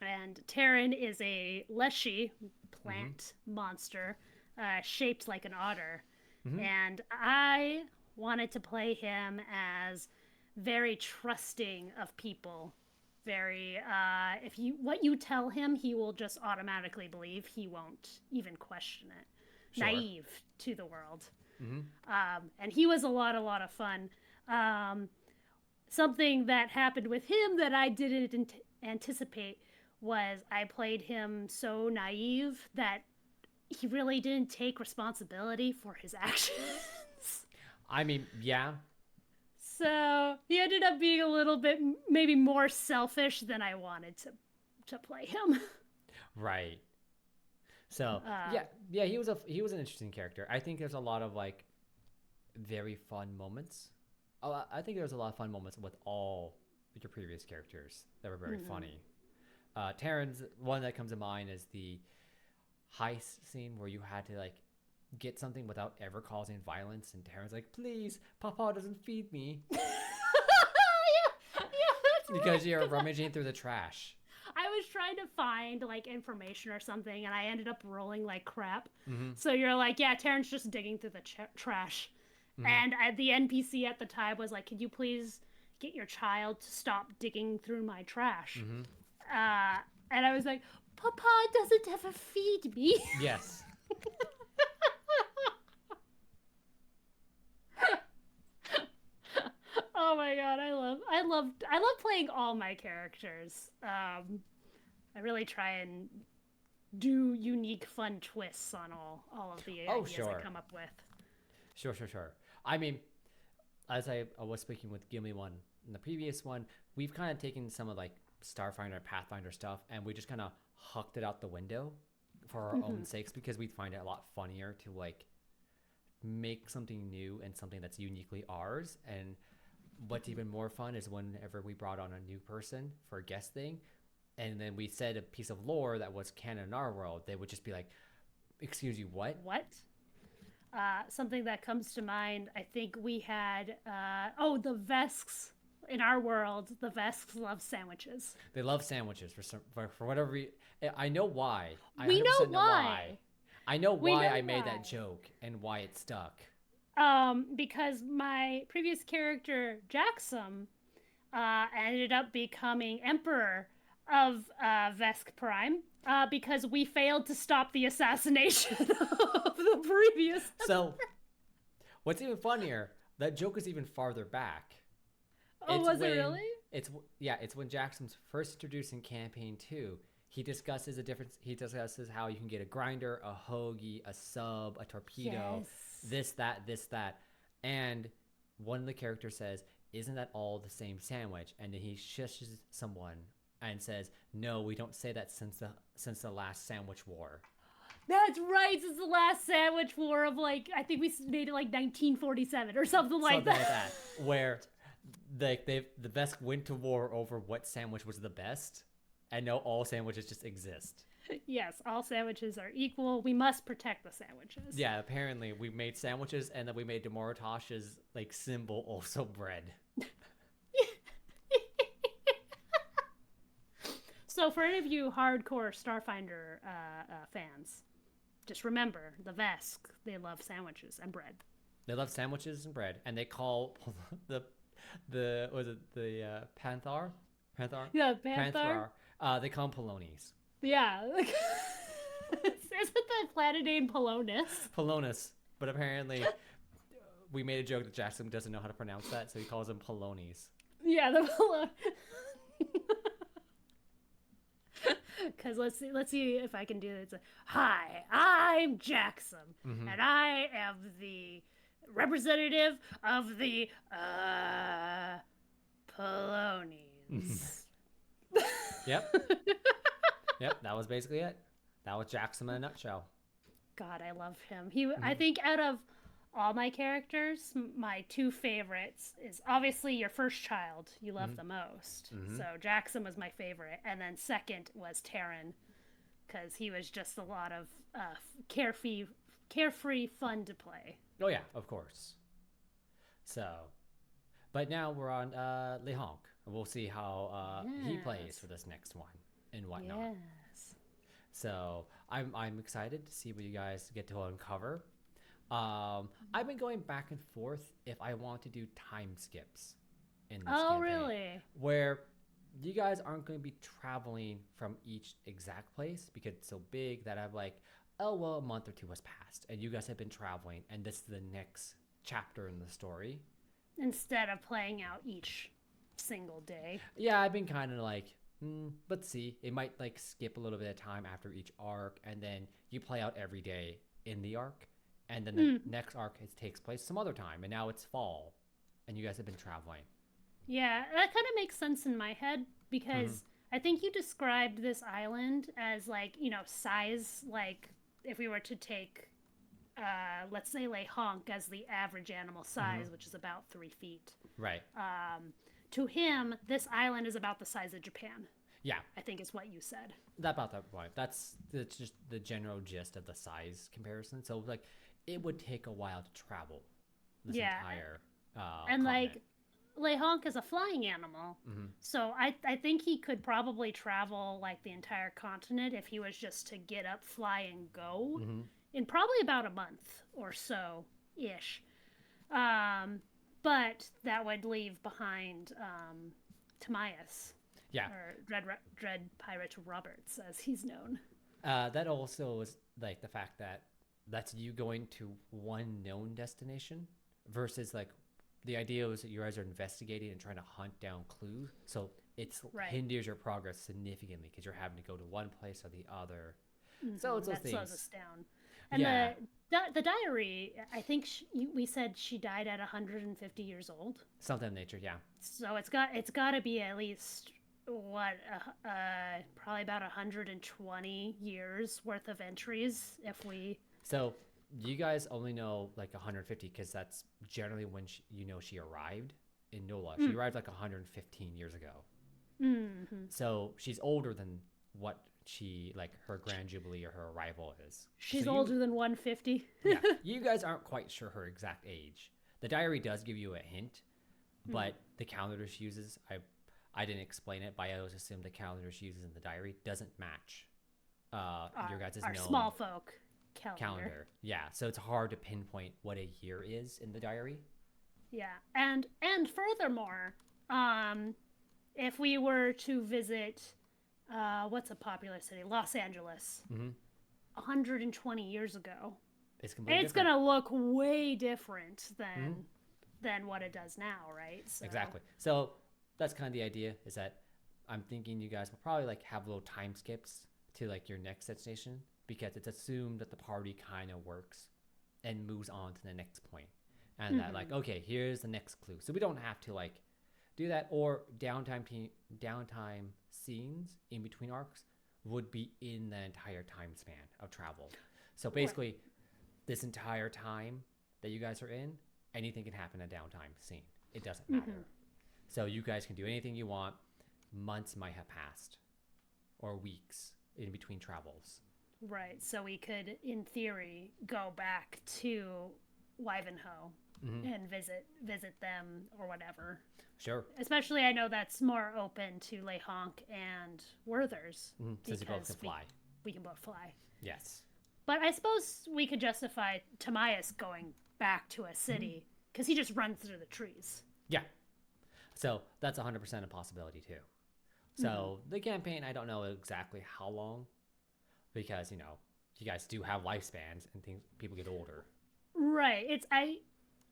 And Taryn is a leshy plant monster shaped like an otter. And I wanted to play him as very trusting of people. Very, what you tell him, he will just automatically believe. He won't even question it. Sure. Naive to the world. And he was a lot of fun. Something that happened with him that I didn't anticipate was I played him so naive that he really didn't take responsibility for his actions. I mean, yeah. So he ended up being a little bit maybe more selfish than I wanted to play him. Right. So yeah, he was an interesting character. I think there's a lot of like very fun moments. I think there's a lot of fun moments with all your previous characters that were very funny. Taryn's one that comes to mind is the heist scene where you had to like get something without ever causing violence, and Taryn's like, "Please, Papa doesn't feed me." yeah, that's Because right. you're rummaging through the trash. I was trying to find like information or something, and I ended up rolling like crap. So you're like, yeah, Taryn's just digging through the trash. And the NPC at the time was like, could you please get your child to stop digging through my trash? And I was like, Papa doesn't ever feed me. Yes. Oh my god, I love playing all my characters. I really try and do unique, fun twists on all of the ideas I come up with. Sure. I mean, as I was speaking with Gimli one in the previous one, we've kind of taken some of like Starfinder, Pathfinder stuff, and we just kind of hucked it out the window for our own sakes because we find it a lot funnier to like make something new and something that's uniquely ours. And what's even more fun is whenever we brought on a new person for a guest thing, and then we said a piece of lore that was canon in our world, they would just be like, "Excuse you, what?" What? Something that comes to mind, I think we had, the Vesks. In our world, the Vesks love sandwiches. They love sandwiches for whatever reason. I know why. We know why. I know why I made that joke and why it stuck. Because my previous character, Jaxum, ended up becoming Emperor of Vesk Prime because we failed to stop the assassination of the previous. So, what's even funnier, that joke is even farther back. Oh, was it really? It's when Jackson's first introduced in campaign 2. He discusses the difference. He discusses how you can get a grinder, a hoagie, a sub, a torpedo, this, that, and one of the characters says, "Isn't that all the same sandwich?" And then he shushes someone and says, "No, we don't say that since the last sandwich war." That's right. Since the last sandwich war of like, I think we made it like 1947 or something like that. Where like the Vesk went to war over what sandwich was the best, and now all sandwiches just exist. Yes, all sandwiches are equal. We must protect the sandwiches. Yeah, apparently we made sandwiches, and then we made Demoratosh's like symbol also bread. So for any of you hardcore Starfinder fans, just remember the Vesk. They love sandwiches and bread. They love sandwiches and bread, and they call the was it the Panthar? Panthar? Yeah, Panther. They call them Polonies. Yeah. Isn't the planet name Polonus? Polonus. But apparently we made a joke that Jackson doesn't know how to pronounce that, so he calls them Polonies. Yeah, the Polonus. Because let's see if I can do this. Hi, I'm Jackson, and I am the representative of the Polonies. Yep. Yep, that was basically it. That was Jackson in a nutshell. God, I love him. I think out of all my characters, my two favorites is obviously your first child you love the most. So Jackson was my favorite, and then second was Terran, because he was just a lot of carefree fun to play. Oh yeah, of course. So, but now we're on Lehonk, and we'll see how he plays for this next one and whatnot. Yes. So I'm excited to see what you guys get to uncover. I've been going back and forth if I want to do time skips in this campaign, really? where you guys aren't going to be traveling from each exact place because it's so big that I'm like, oh well, a month or two has passed and you guys have been traveling and this is the next chapter in the story. Instead of playing out each single day. Yeah, I've been kind of like, let's see. It might like skip a little bit of time after each arc, and then you play out every day in the arc, and then the next arc takes place some other time, and now it's fall, and you guys have been traveling. Yeah, that kind of makes sense in my head because I think you described this island as like, size, like if we were to take, let's say Lehonk as the average animal size, which is about 3 feet. Right. To him, this island is about the size of Japan. Yeah. I think is what you said. About that point. That's just the general gist of the size comparison. So like, it would take a while to travel this entire and continent. like Lehonk is a flying animal, so I think he could probably travel like the entire continent if he was just to get up, fly, and go in probably about a month or so ish. But that would leave behind Timaeus. Yeah. Or Dread Pirate Roberts, as he's known. That also is like the fact that that's you going to one known destination versus like the idea was that you guys are investigating and trying to hunt down clues. So it's hinders your progress significantly because you're having to go to one place or the other. So it's those things. That slows us down. And the diary, I think we said she died at 150 years old. Something of nature, yeah. So it's got to be at least probably about 120 years worth of entries if we. So you guys only know like 150 because that's generally when she arrived in NOLA. She arrived like 115 years ago. So she's older than what she like her grand jubilee or her arrival is. She's older than 150. Yeah, you guys aren't quite sure her exact age. The diary does give you a hint, but the calendar she uses, I didn't explain it, but I always assume the calendar she uses in the diary doesn't match your guys' our known small folk calendar. Yeah, so it's hard to pinpoint what a year is in the diary. Yeah, and furthermore, if we were to visit, what's a popular city? Los Angeles. 120 years ago. It's gonna look way different than what it does now, right? So. Exactly. So that's kind of the idea. Is that I'm thinking you guys will probably like have little time skips to like your next destination because it's assumed that the party kind of works and moves on to the next point, and that like okay, here's the next clue. So we don't have to like do that, or downtime scenes in between arcs would be in the entire time span of travel. So basically, this entire time that you guys are in, anything can happen in a downtime scene. It doesn't matter. So you guys can do anything you want. Months might have passed, or weeks in between travels. Right. So we could, in theory, go back to Wivenhoe and visit them or whatever. Sure. Especially, I know that's more open to Lehonk and Werther's Since you both can fly. We can both fly. Yes. But I suppose we could justify Timaeus going back to a city because he just runs through the trees. Yeah. So that's 100% a possibility too. So the campaign, I don't know exactly how long, because you guys do have lifespans and things. People get older. Right. It's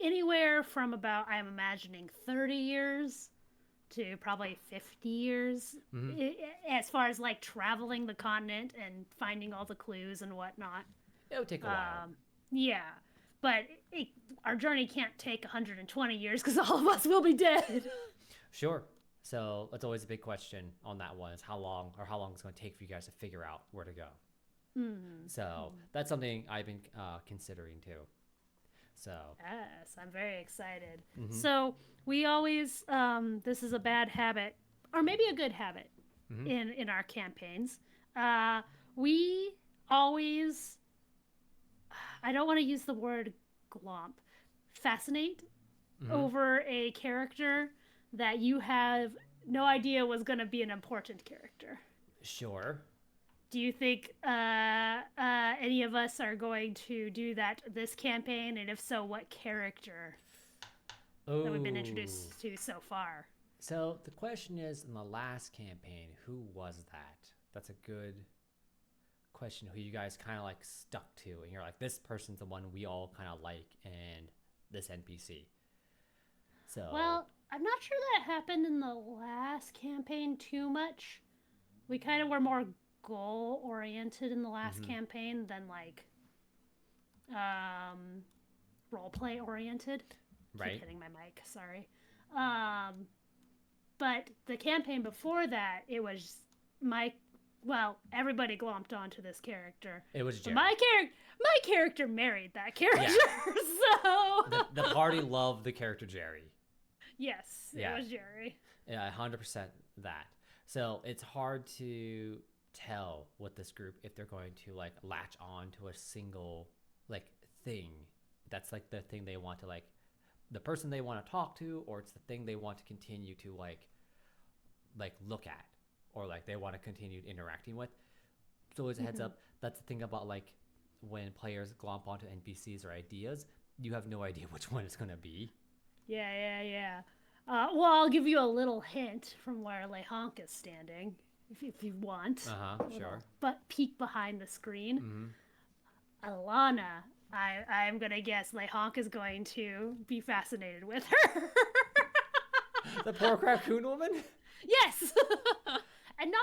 anywhere from about, I'm imagining, 30 years to probably 50 years as far as like traveling the continent and finding all the clues and whatnot. It'll take a while. Yeah. But our journey can't take 120 years because all of us will be dead. Sure. So that's always a big question on that one, is how long it's going to take for you guys to figure out where to go. So that's something I've been considering too. So yes, I'm very excited. So we always, this is a bad habit, or maybe a good habit in our campaigns. We always, I don't want to use the word glomp, fascinate over a character that you have no idea was going to be an important character. Sure. Do you think any of us are going to do that this campaign? And if so, what character that we've been introduced to so far? So the question is, in the last campaign, who was that? That's a good question. Who you guys kind of like stuck to, and you're like, this person's the one we all kind of like, and this NPC. So well, I'm not sure that happened in the last campaign too much. We kind of were more goal oriented in the last campaign than like role play oriented. Right. Keep hitting my mic, sorry. But the campaign before that, it was everybody glomped onto this character. It was Jerry. My character married that character. Yeah. So the party loved the character Jerry. Yes, it was Jerry. Yeah, 100% that. So it's hard to tell with this group if they're going to like latch on to a single like thing that's like the thing they want to like, the person they want to talk to, or it's the thing they want to continue to like look at, or like they want to continue interacting with. So as a heads up, that's the thing about like when players glomp onto NPCs or ideas, you have no idea which one it's going to be. Yeah. Well, I'll give you a little hint from where Lehonk is standing, if you want. Sure. But peek behind the screen. Alana, I'm going to guess Lehonk is going to be fascinated with her. The poor raccoon woman? Yes! And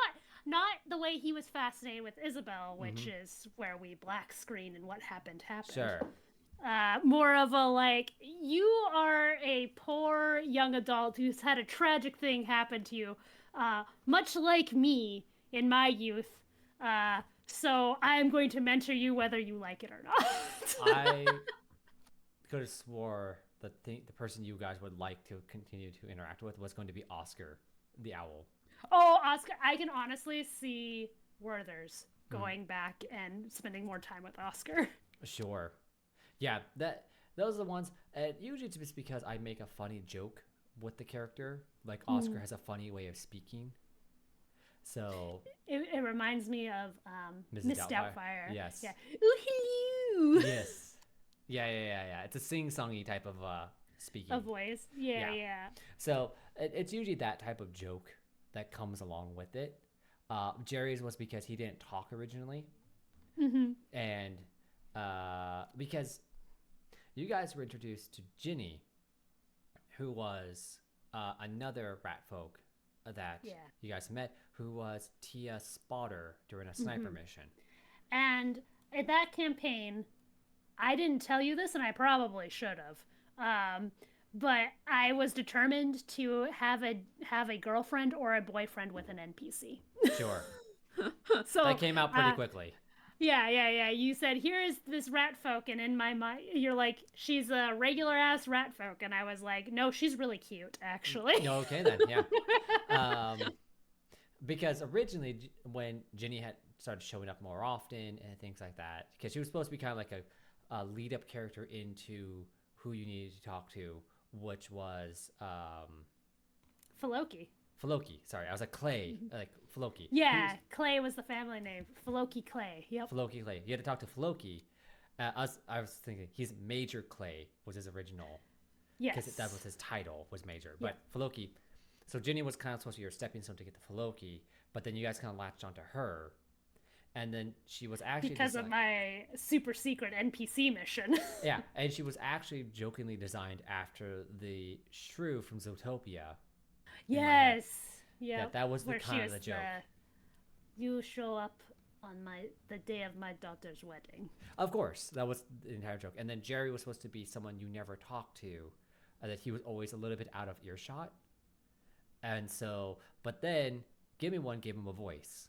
not the way he was fascinated with Isabel, which is where we black screen and what happened. Sure. More of a like, you are a poor young adult who's had a tragic thing happen to you, much like me in my youth. So I'm going to mentor you whether you like it or not. I could have swore that the person you guys would like to continue to interact with was going to be Oscar, the owl. Oh, Oscar! I can honestly see Werther's going back and spending more time with Oscar. Sure. Yeah, those are the ones. And usually it's just because I make a funny joke with the character. Like Oscar has a funny way of speaking. So it reminds me of Miss Doubtfire. Yes. Yeah. Ooh, hello. Yes. Yeah. It's a sing-songy type of speaking. A voice. Yeah. So it's usually that type of joke that comes along with it. Jerry's was because he didn't talk originally. And because you guys were introduced to Ginny, who was another rat folk that you guys met, who was Tia's spotter during a sniper mission. And at that campaign, I didn't tell you this, and I probably should have. But I was determined to have a girlfriend or a boyfriend with an NPC. Sure. So that came out pretty quickly. Yeah. You said, here is this rat folk, and in my mind, you're like, she's a regular ass rat folk. And I was like, no, she's really cute, actually. No, okay then, yeah. Um, because originally, when Ginny had started showing up more often and things like that, because she was supposed to be kind of like a lead up character into who you needed to talk to, which was Floki. Floki. Sorry, I was like Clay, like Floki. Yeah, Clay was the family name. Floki Clay. Yep. Floki Clay. You had to talk to Floki. I was thinking he's Major Clay was his original, because Yes. that was his title was Major. Yeah. But Floki, so Ginny was kind of supposed to be your stepping stone to get to Floki, but then you guys kind of latched onto her, and then she was actually Because of my super secret NPC mission. yeah, and she was actually jokingly designed after the shrew from Zootopia. Yes. Yeah. That was the Where she kind of was the joke. You show up on the day of my daughter's wedding. Of course, that was the entire joke. And then Jerry was supposed to be someone you never talked to, that he was always a little bit out of earshot. And so, but then Gimme One gave him a voice.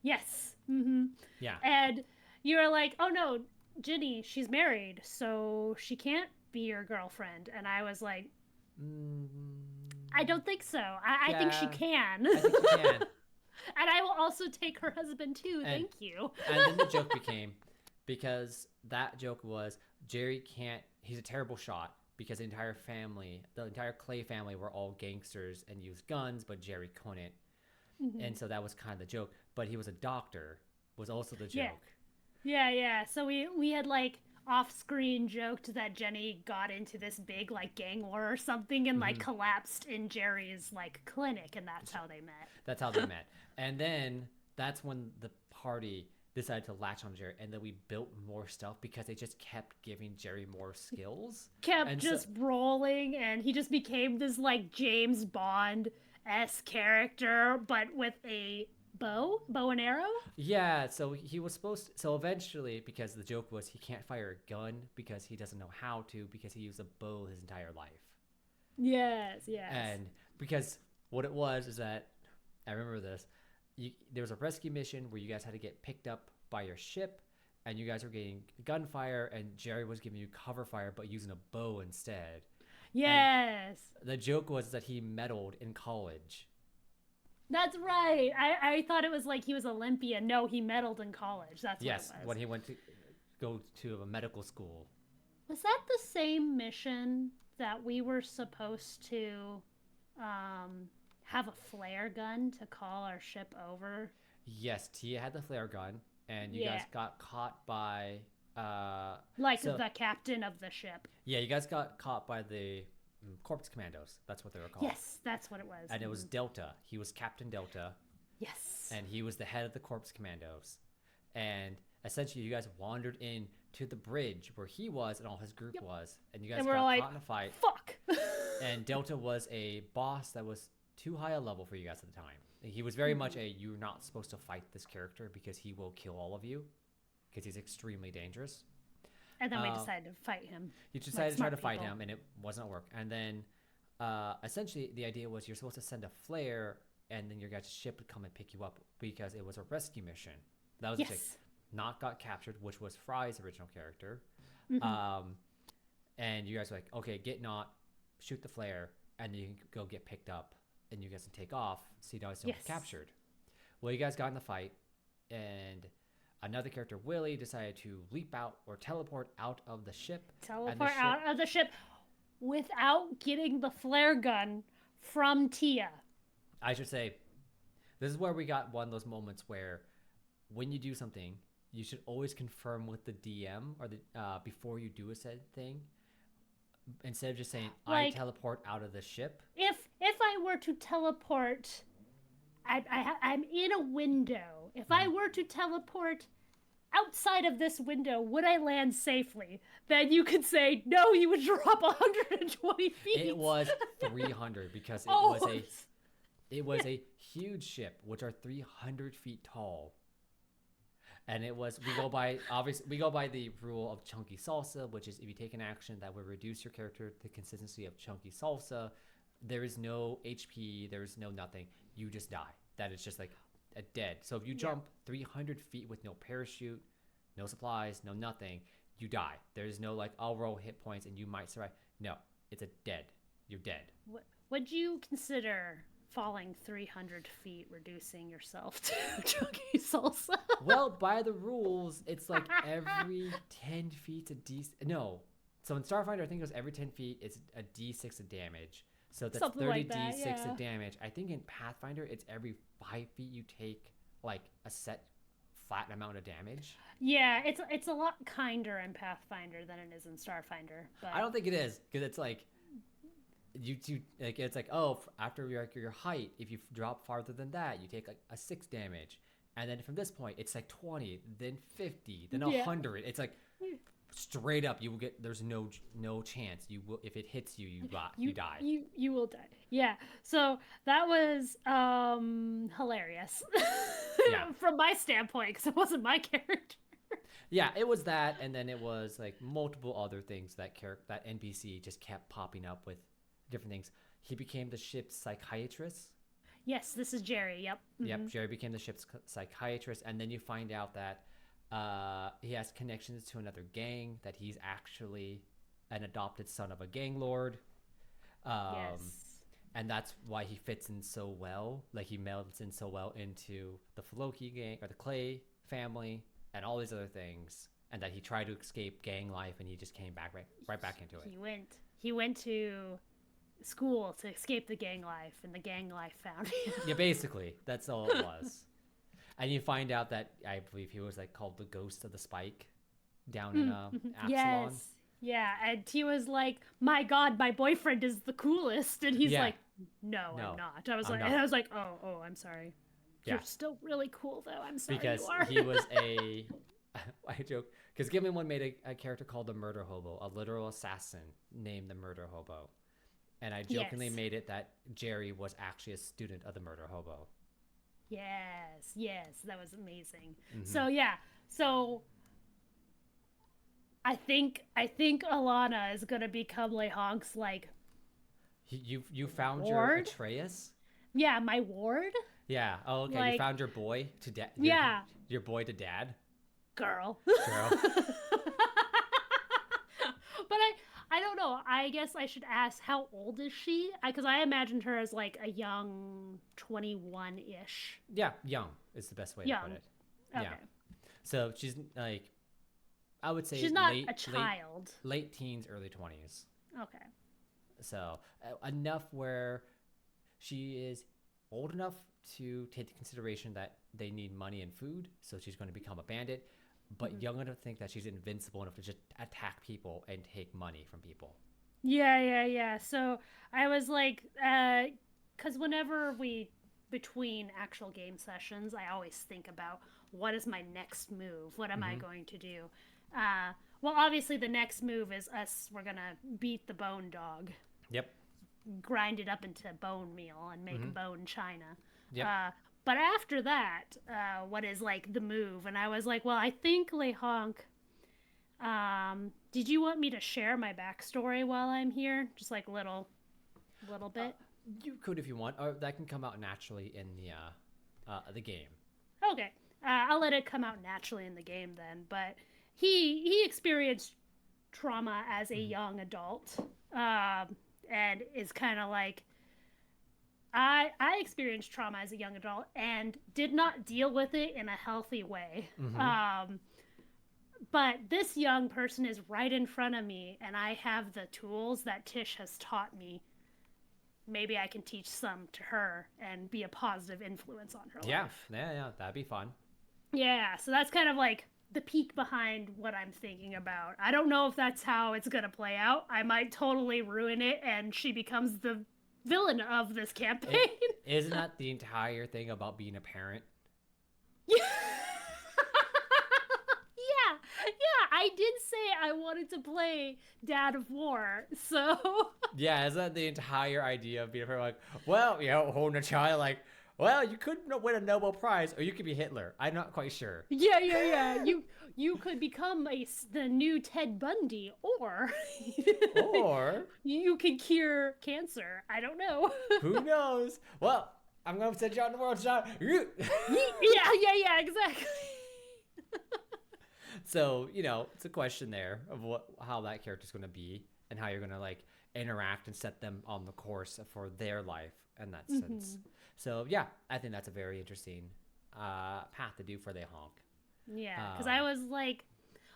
Yes. Mm-hmm. Yeah. And you were like, oh no, Ginny, she's married, so she can't be your girlfriend. And I was like, I don't think so. I think she can. I think she can. And I will also take her husband too. Thank you. And then the joke became, because that joke was Jerry can't, he's a terrible shot because the entire Clay family were all gangsters and used guns, but Jerry couldn't. Mm-hmm. And so that was kind of the joke. But he was a doctor, was also the joke. Yeah. So we had like off-screen joked that Jenny got into this big like gang war or something and like collapsed in Jerry's like clinic, and that's how they met. That's how they met. And then that's when the party decided to latch on Jerry, and then we built more stuff because they just kept giving Jerry more skills. Kept just rolling, and he just became this like James Bond-esque character, but with a bow and arrow. Yeah, so he was supposed to, so eventually, because the joke was he can't fire a gun because he doesn't know how to, because he used a bow his entire life. Yes. And because what it was is that, I remember this, there was a rescue mission where you guys had to get picked up by your ship, and you guys were getting gunfire, and Jerry was giving you cover fire but using a bow instead. Yes. And the joke was that he meddled in college. That's right. I thought it was like he was Olympian. No, he meddled in college. That's what it was. When he went to go to a medical school. Was that the same mission that we were supposed to have a flare gun to call our ship over? Yes, Tia had the flare gun, and you guys got caught by the captain of the ship. Yeah, you guys got caught by the Corpse Commandos. That's what they were called. Yes, that's what it was. And it was Delta. He was Captain Delta. Yes. And he was the head of the Corpse Commandos. And essentially, you guys wandered in to the bridge where he was and all his group was, and you guys got caught in a fight. Fuck. And Delta was a boss that was too high a level for you guys at the time. He was very much you're not supposed to fight this character because he will kill all of you, because he's extremely dangerous. And then we decided to fight him. You decided to try to fight him, and it wasn't work. And then, essentially, the idea was you're supposed to send a flare, and then your guys' ship would come and pick you up because it was a rescue mission. That was the thing. Not got captured, which was Fry's original character. And you guys were like, okay, get not, shoot the flare, and then you can go get picked up, and you guys can take off so you guys don't get captured. Well, you guys got in the fight, and another character, Willie, decided to leap out or teleport out of the ship. Out of the ship without getting the flare gun from Tia. I should say, this is where we got one of those moments where when you do something, you should always confirm with the DM or the before you do a said thing. Instead of just saying, I teleport out of the ship. If I were to teleport, I'm in a window. If I were to teleport outside of this window, would I land safely? Then you could say, no, you would drop 120 feet. It was 300 because it was a huge ship, which are 300 feet tall. And it was, we go by the rule of chunky salsa, which is if you take an action that would reduce your character to the consistency of chunky salsa, there is no HP, there is no nothing. You just die. That is just like a dead. So if you jump 300 feet with no parachute, No supplies, no nothing. You die. There's no like, I'll roll hit points and you might survive. No, it's a dead. You're dead. Would you consider falling 300 feet reducing yourself to chunky salsa? Well, by the rules, it's like every 10 feet a D. No. So in Starfighter, I think it was every 10 feet, it's a D6 of damage. So that's Something 30 like that, D6 yeah. of damage. I think in Pathfinder, it's every 5 feet you take like a set flat amount of damage. Yeah, it's a lot kinder in Pathfinder than it is in Starfinder. But I don't think it is because it's like you like it's like, oh, after your height, if you drop farther than that, you take like a 6 damage, and then from this point it's like 20, then 50, then 100. It's like straight up you will get, there's no chance you will, if it hits you die. You will die. Yeah. So that was hilarious. Yeah. From my standpoint, because it wasn't my character. Yeah, it was that, and then it was like multiple other things that NPC just kept popping up with different things. He became the ship's psychiatrist. Yes, this is Jerry. Yep. Yep, Jerry became the ship's psychiatrist, and then you find out that he has connections to another gang, that he's actually an adopted son of a gang lord. Yes. And that's why he fits in so well. Like, he melds in so well into the Floki gang, or the Clay family, and all these other things. And that he tried to escape gang life, and he just came back right back into it. He went to school to escape the gang life, and the gang life found him. Yeah, basically, that's all it was. And you find out that I believe he was like called the Ghost of the Spike down in Absalon. Yes. Yeah, and he was like, "My God, my boyfriend is the coolest," and he's like, "No, I'm not." I was like, "Oh, I'm sorry. You're still really cool, though. I'm sorry." Because you are. he was I joke, because Gimli made a character called the Murder Hobo, a literal assassin named the Murder Hobo, and I jokingly made it that Jerry was actually a student of the Murder Hobo. Yes, that was amazing. So I think Alana is gonna become Lehonk's like. You found ward? Your Atreus? Yeah, my ward. Yeah. Oh, okay. Like, you found your boy to dad. Yeah. Your boy to dad. Girl. Girl. But I don't know. I guess I should ask, how old is she? Because I imagined her as like a young 21-ish. Yeah, young is the best way to put it. Okay. Yeah. So she's like, I would say she's not a child. Late teens, early 20s. Okay. So enough where she is old enough to take into consideration that they need money and food, so she's going to become a bandit, but young enough to think that she's invincible enough to just attack people and take money from people. Yeah. So I was like, because whenever between actual game sessions, I always think about, what is my next move? What am I going to do? Well, obviously the next move is we're going to beat the bone dog. Yep. Grind it up into bone meal and make bone china. Yep. But after that, what is like the move? And I was like, well, I think Lehonk, did you want me to share my backstory while I'm here? Just like little bit? You could if you want, or that can come out naturally in the game. Okay. I'll let it come out naturally in the game then. But he experienced trauma as a young adult, and is kind of like, I experienced trauma as a young adult and did not deal with it in a healthy way. But this young person is right in front of me, and I have the tools that Tish has taught me. Maybe I can teach some to her and be a positive influence on her life. Yeah, that'd be fun. Yeah, so that's kind of like the peek behind what I'm thinking about. I don't know if that's how it's going to play out. I might totally ruin it, and she becomes the villain of this campaign. Isn't that the entire thing about being a parent? Yeah, I did say I wanted to play Dad of War, so... Yeah, isn't that the entire idea of being a parent? Like, well, holding a child, like, well, you could win a Nobel Prize, or you could be Hitler. I'm not quite sure. Yeah. You could become the new Ted Bundy, or you could cure cancer. I don't know. Who knows? Well, I'm going to set you on the world shot. Yeah, exactly. So, it's a question there of how that character's going to be and how you're going to like interact and set them on the course for their life in that sense. So, yeah, I think that's a very interesting path to do for the honk. Yeah, because I was like,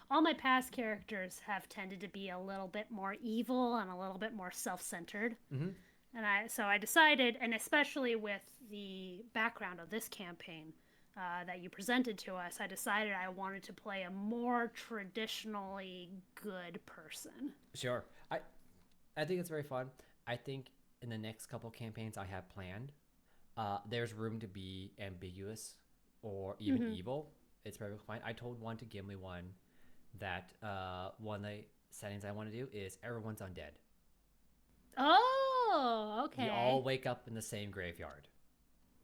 all my past characters have tended to be a little bit more evil and a little bit more self-centered. Mm-hmm. And I decided, and especially with the background of this campaign that you presented to us, I decided I wanted to play a more traditionally good person. Sure. I think it's very fun. I think in the next couple campaigns I have planned, there's room to be ambiguous or even evil. It's very fine. I told one to Gimli one that one of the settings I want to do is everyone's undead. Oh, okay. We all wake up in the same graveyard.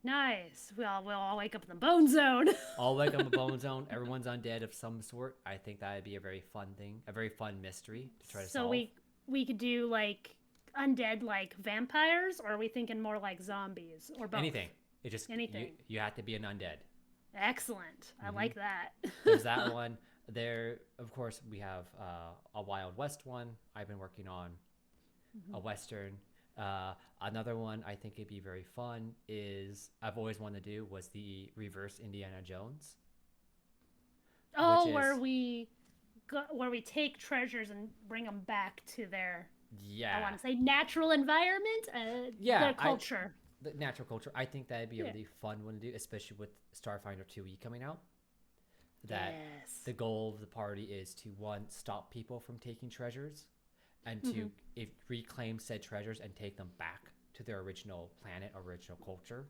Nice. We'll all wake up in the bone zone. All wake up in the bone zone. Everyone's undead of some sort. I think that would be a very fun thing, a very fun mystery to try to solve. So we could do like undead like vampires, or are we thinking more like zombies or both? Anything. It just anything. You have to be an undead. Excellent. I like that. There's that one. There, of course, we have a Wild West one I've been working on, a Western. Another one I think it'd be very fun is I've always wanted to do was the reverse Indiana Jones. Oh, where we take treasures and bring them back to their I want to say natural environment, their culture. The natural culture. I think that'd be a really fun one to do, especially with Starfinder 2E coming out. That the goal of the party is to, one, stop people from taking treasures, and to reclaim said treasures and take them back to their original planet, original culture,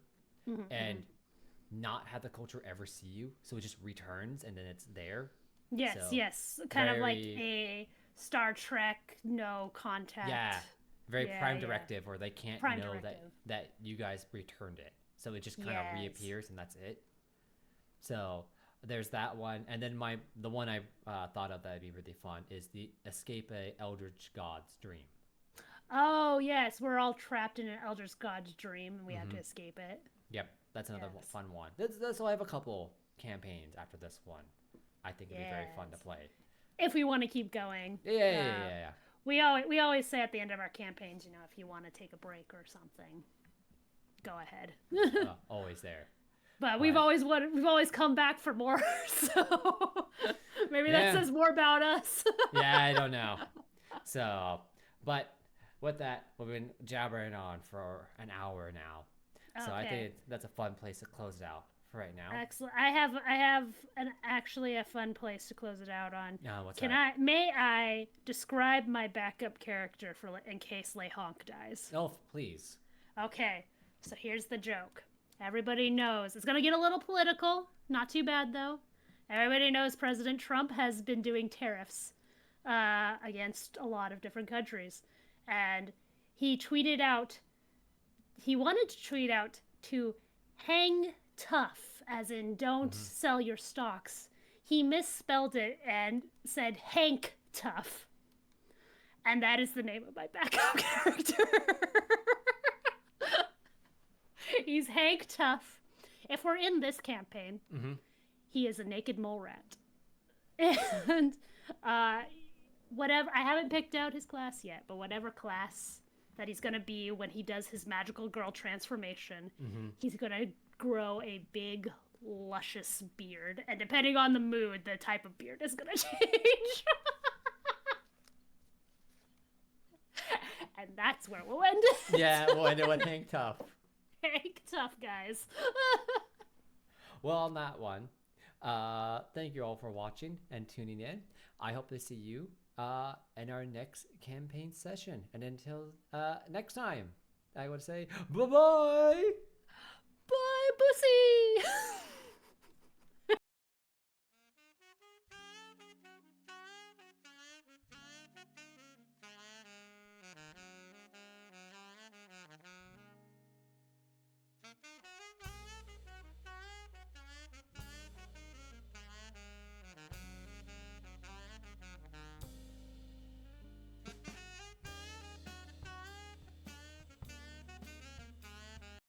and not have the culture ever see you. So it just returns and then it's there. Yes, so yes. Kind of like a Star Trek no contact. Yeah. Very Prime Directive, where they can't know that you guys returned it. So it just kind of reappears and that's it. So there's that one. And then the one I thought of that would be really fun is the escape a Eldritch God's dream. Oh, yes. We're all trapped in an Eldritch God's dream and we have to escape it. Yep. That's another fun one. So I have a couple campaigns after this one. I think it'd be very fun to play. If we want to keep going. Yeah. We always say at the end of our campaigns, if you want to take a break or something, go ahead. Always there. But we've always come back for more, so maybe that says more about us. Yeah, I don't know. So, but with that, we've been jabbering on for an hour now. So I think that's a fun place to close it out for right now. Excellent. I have actually a fun place to close it out on. What's that? May I describe my backup character in case Lehonk dies? Oh, please. Okay. So here's the joke. Everybody knows it's gonna get a little political. Not too bad though. Everybody knows President Trump has been doing tariffs against a lot of different countries, and he wanted to tweet out to hang tough, as in don't sell your stocks. He misspelled it and said Hank Tough. And that is the name of my backup character. He's Hank Tough. If we're in this campaign, he is a naked mole rat. And whatever, I haven't picked out his class yet, but whatever class that he's going to be when he does his magical girl transformation, he's going to grow a big, luscious beard. And depending on the mood, the type of beard is going to change. And that's where we'll end it. Yeah, we'll end it with Hank Tough. Hank Tough, guys. Well, on that one, thank you all for watching and tuning in. I hope to see you in our next campaign session. And until next time, I would say bye-bye. Bye, Bussy.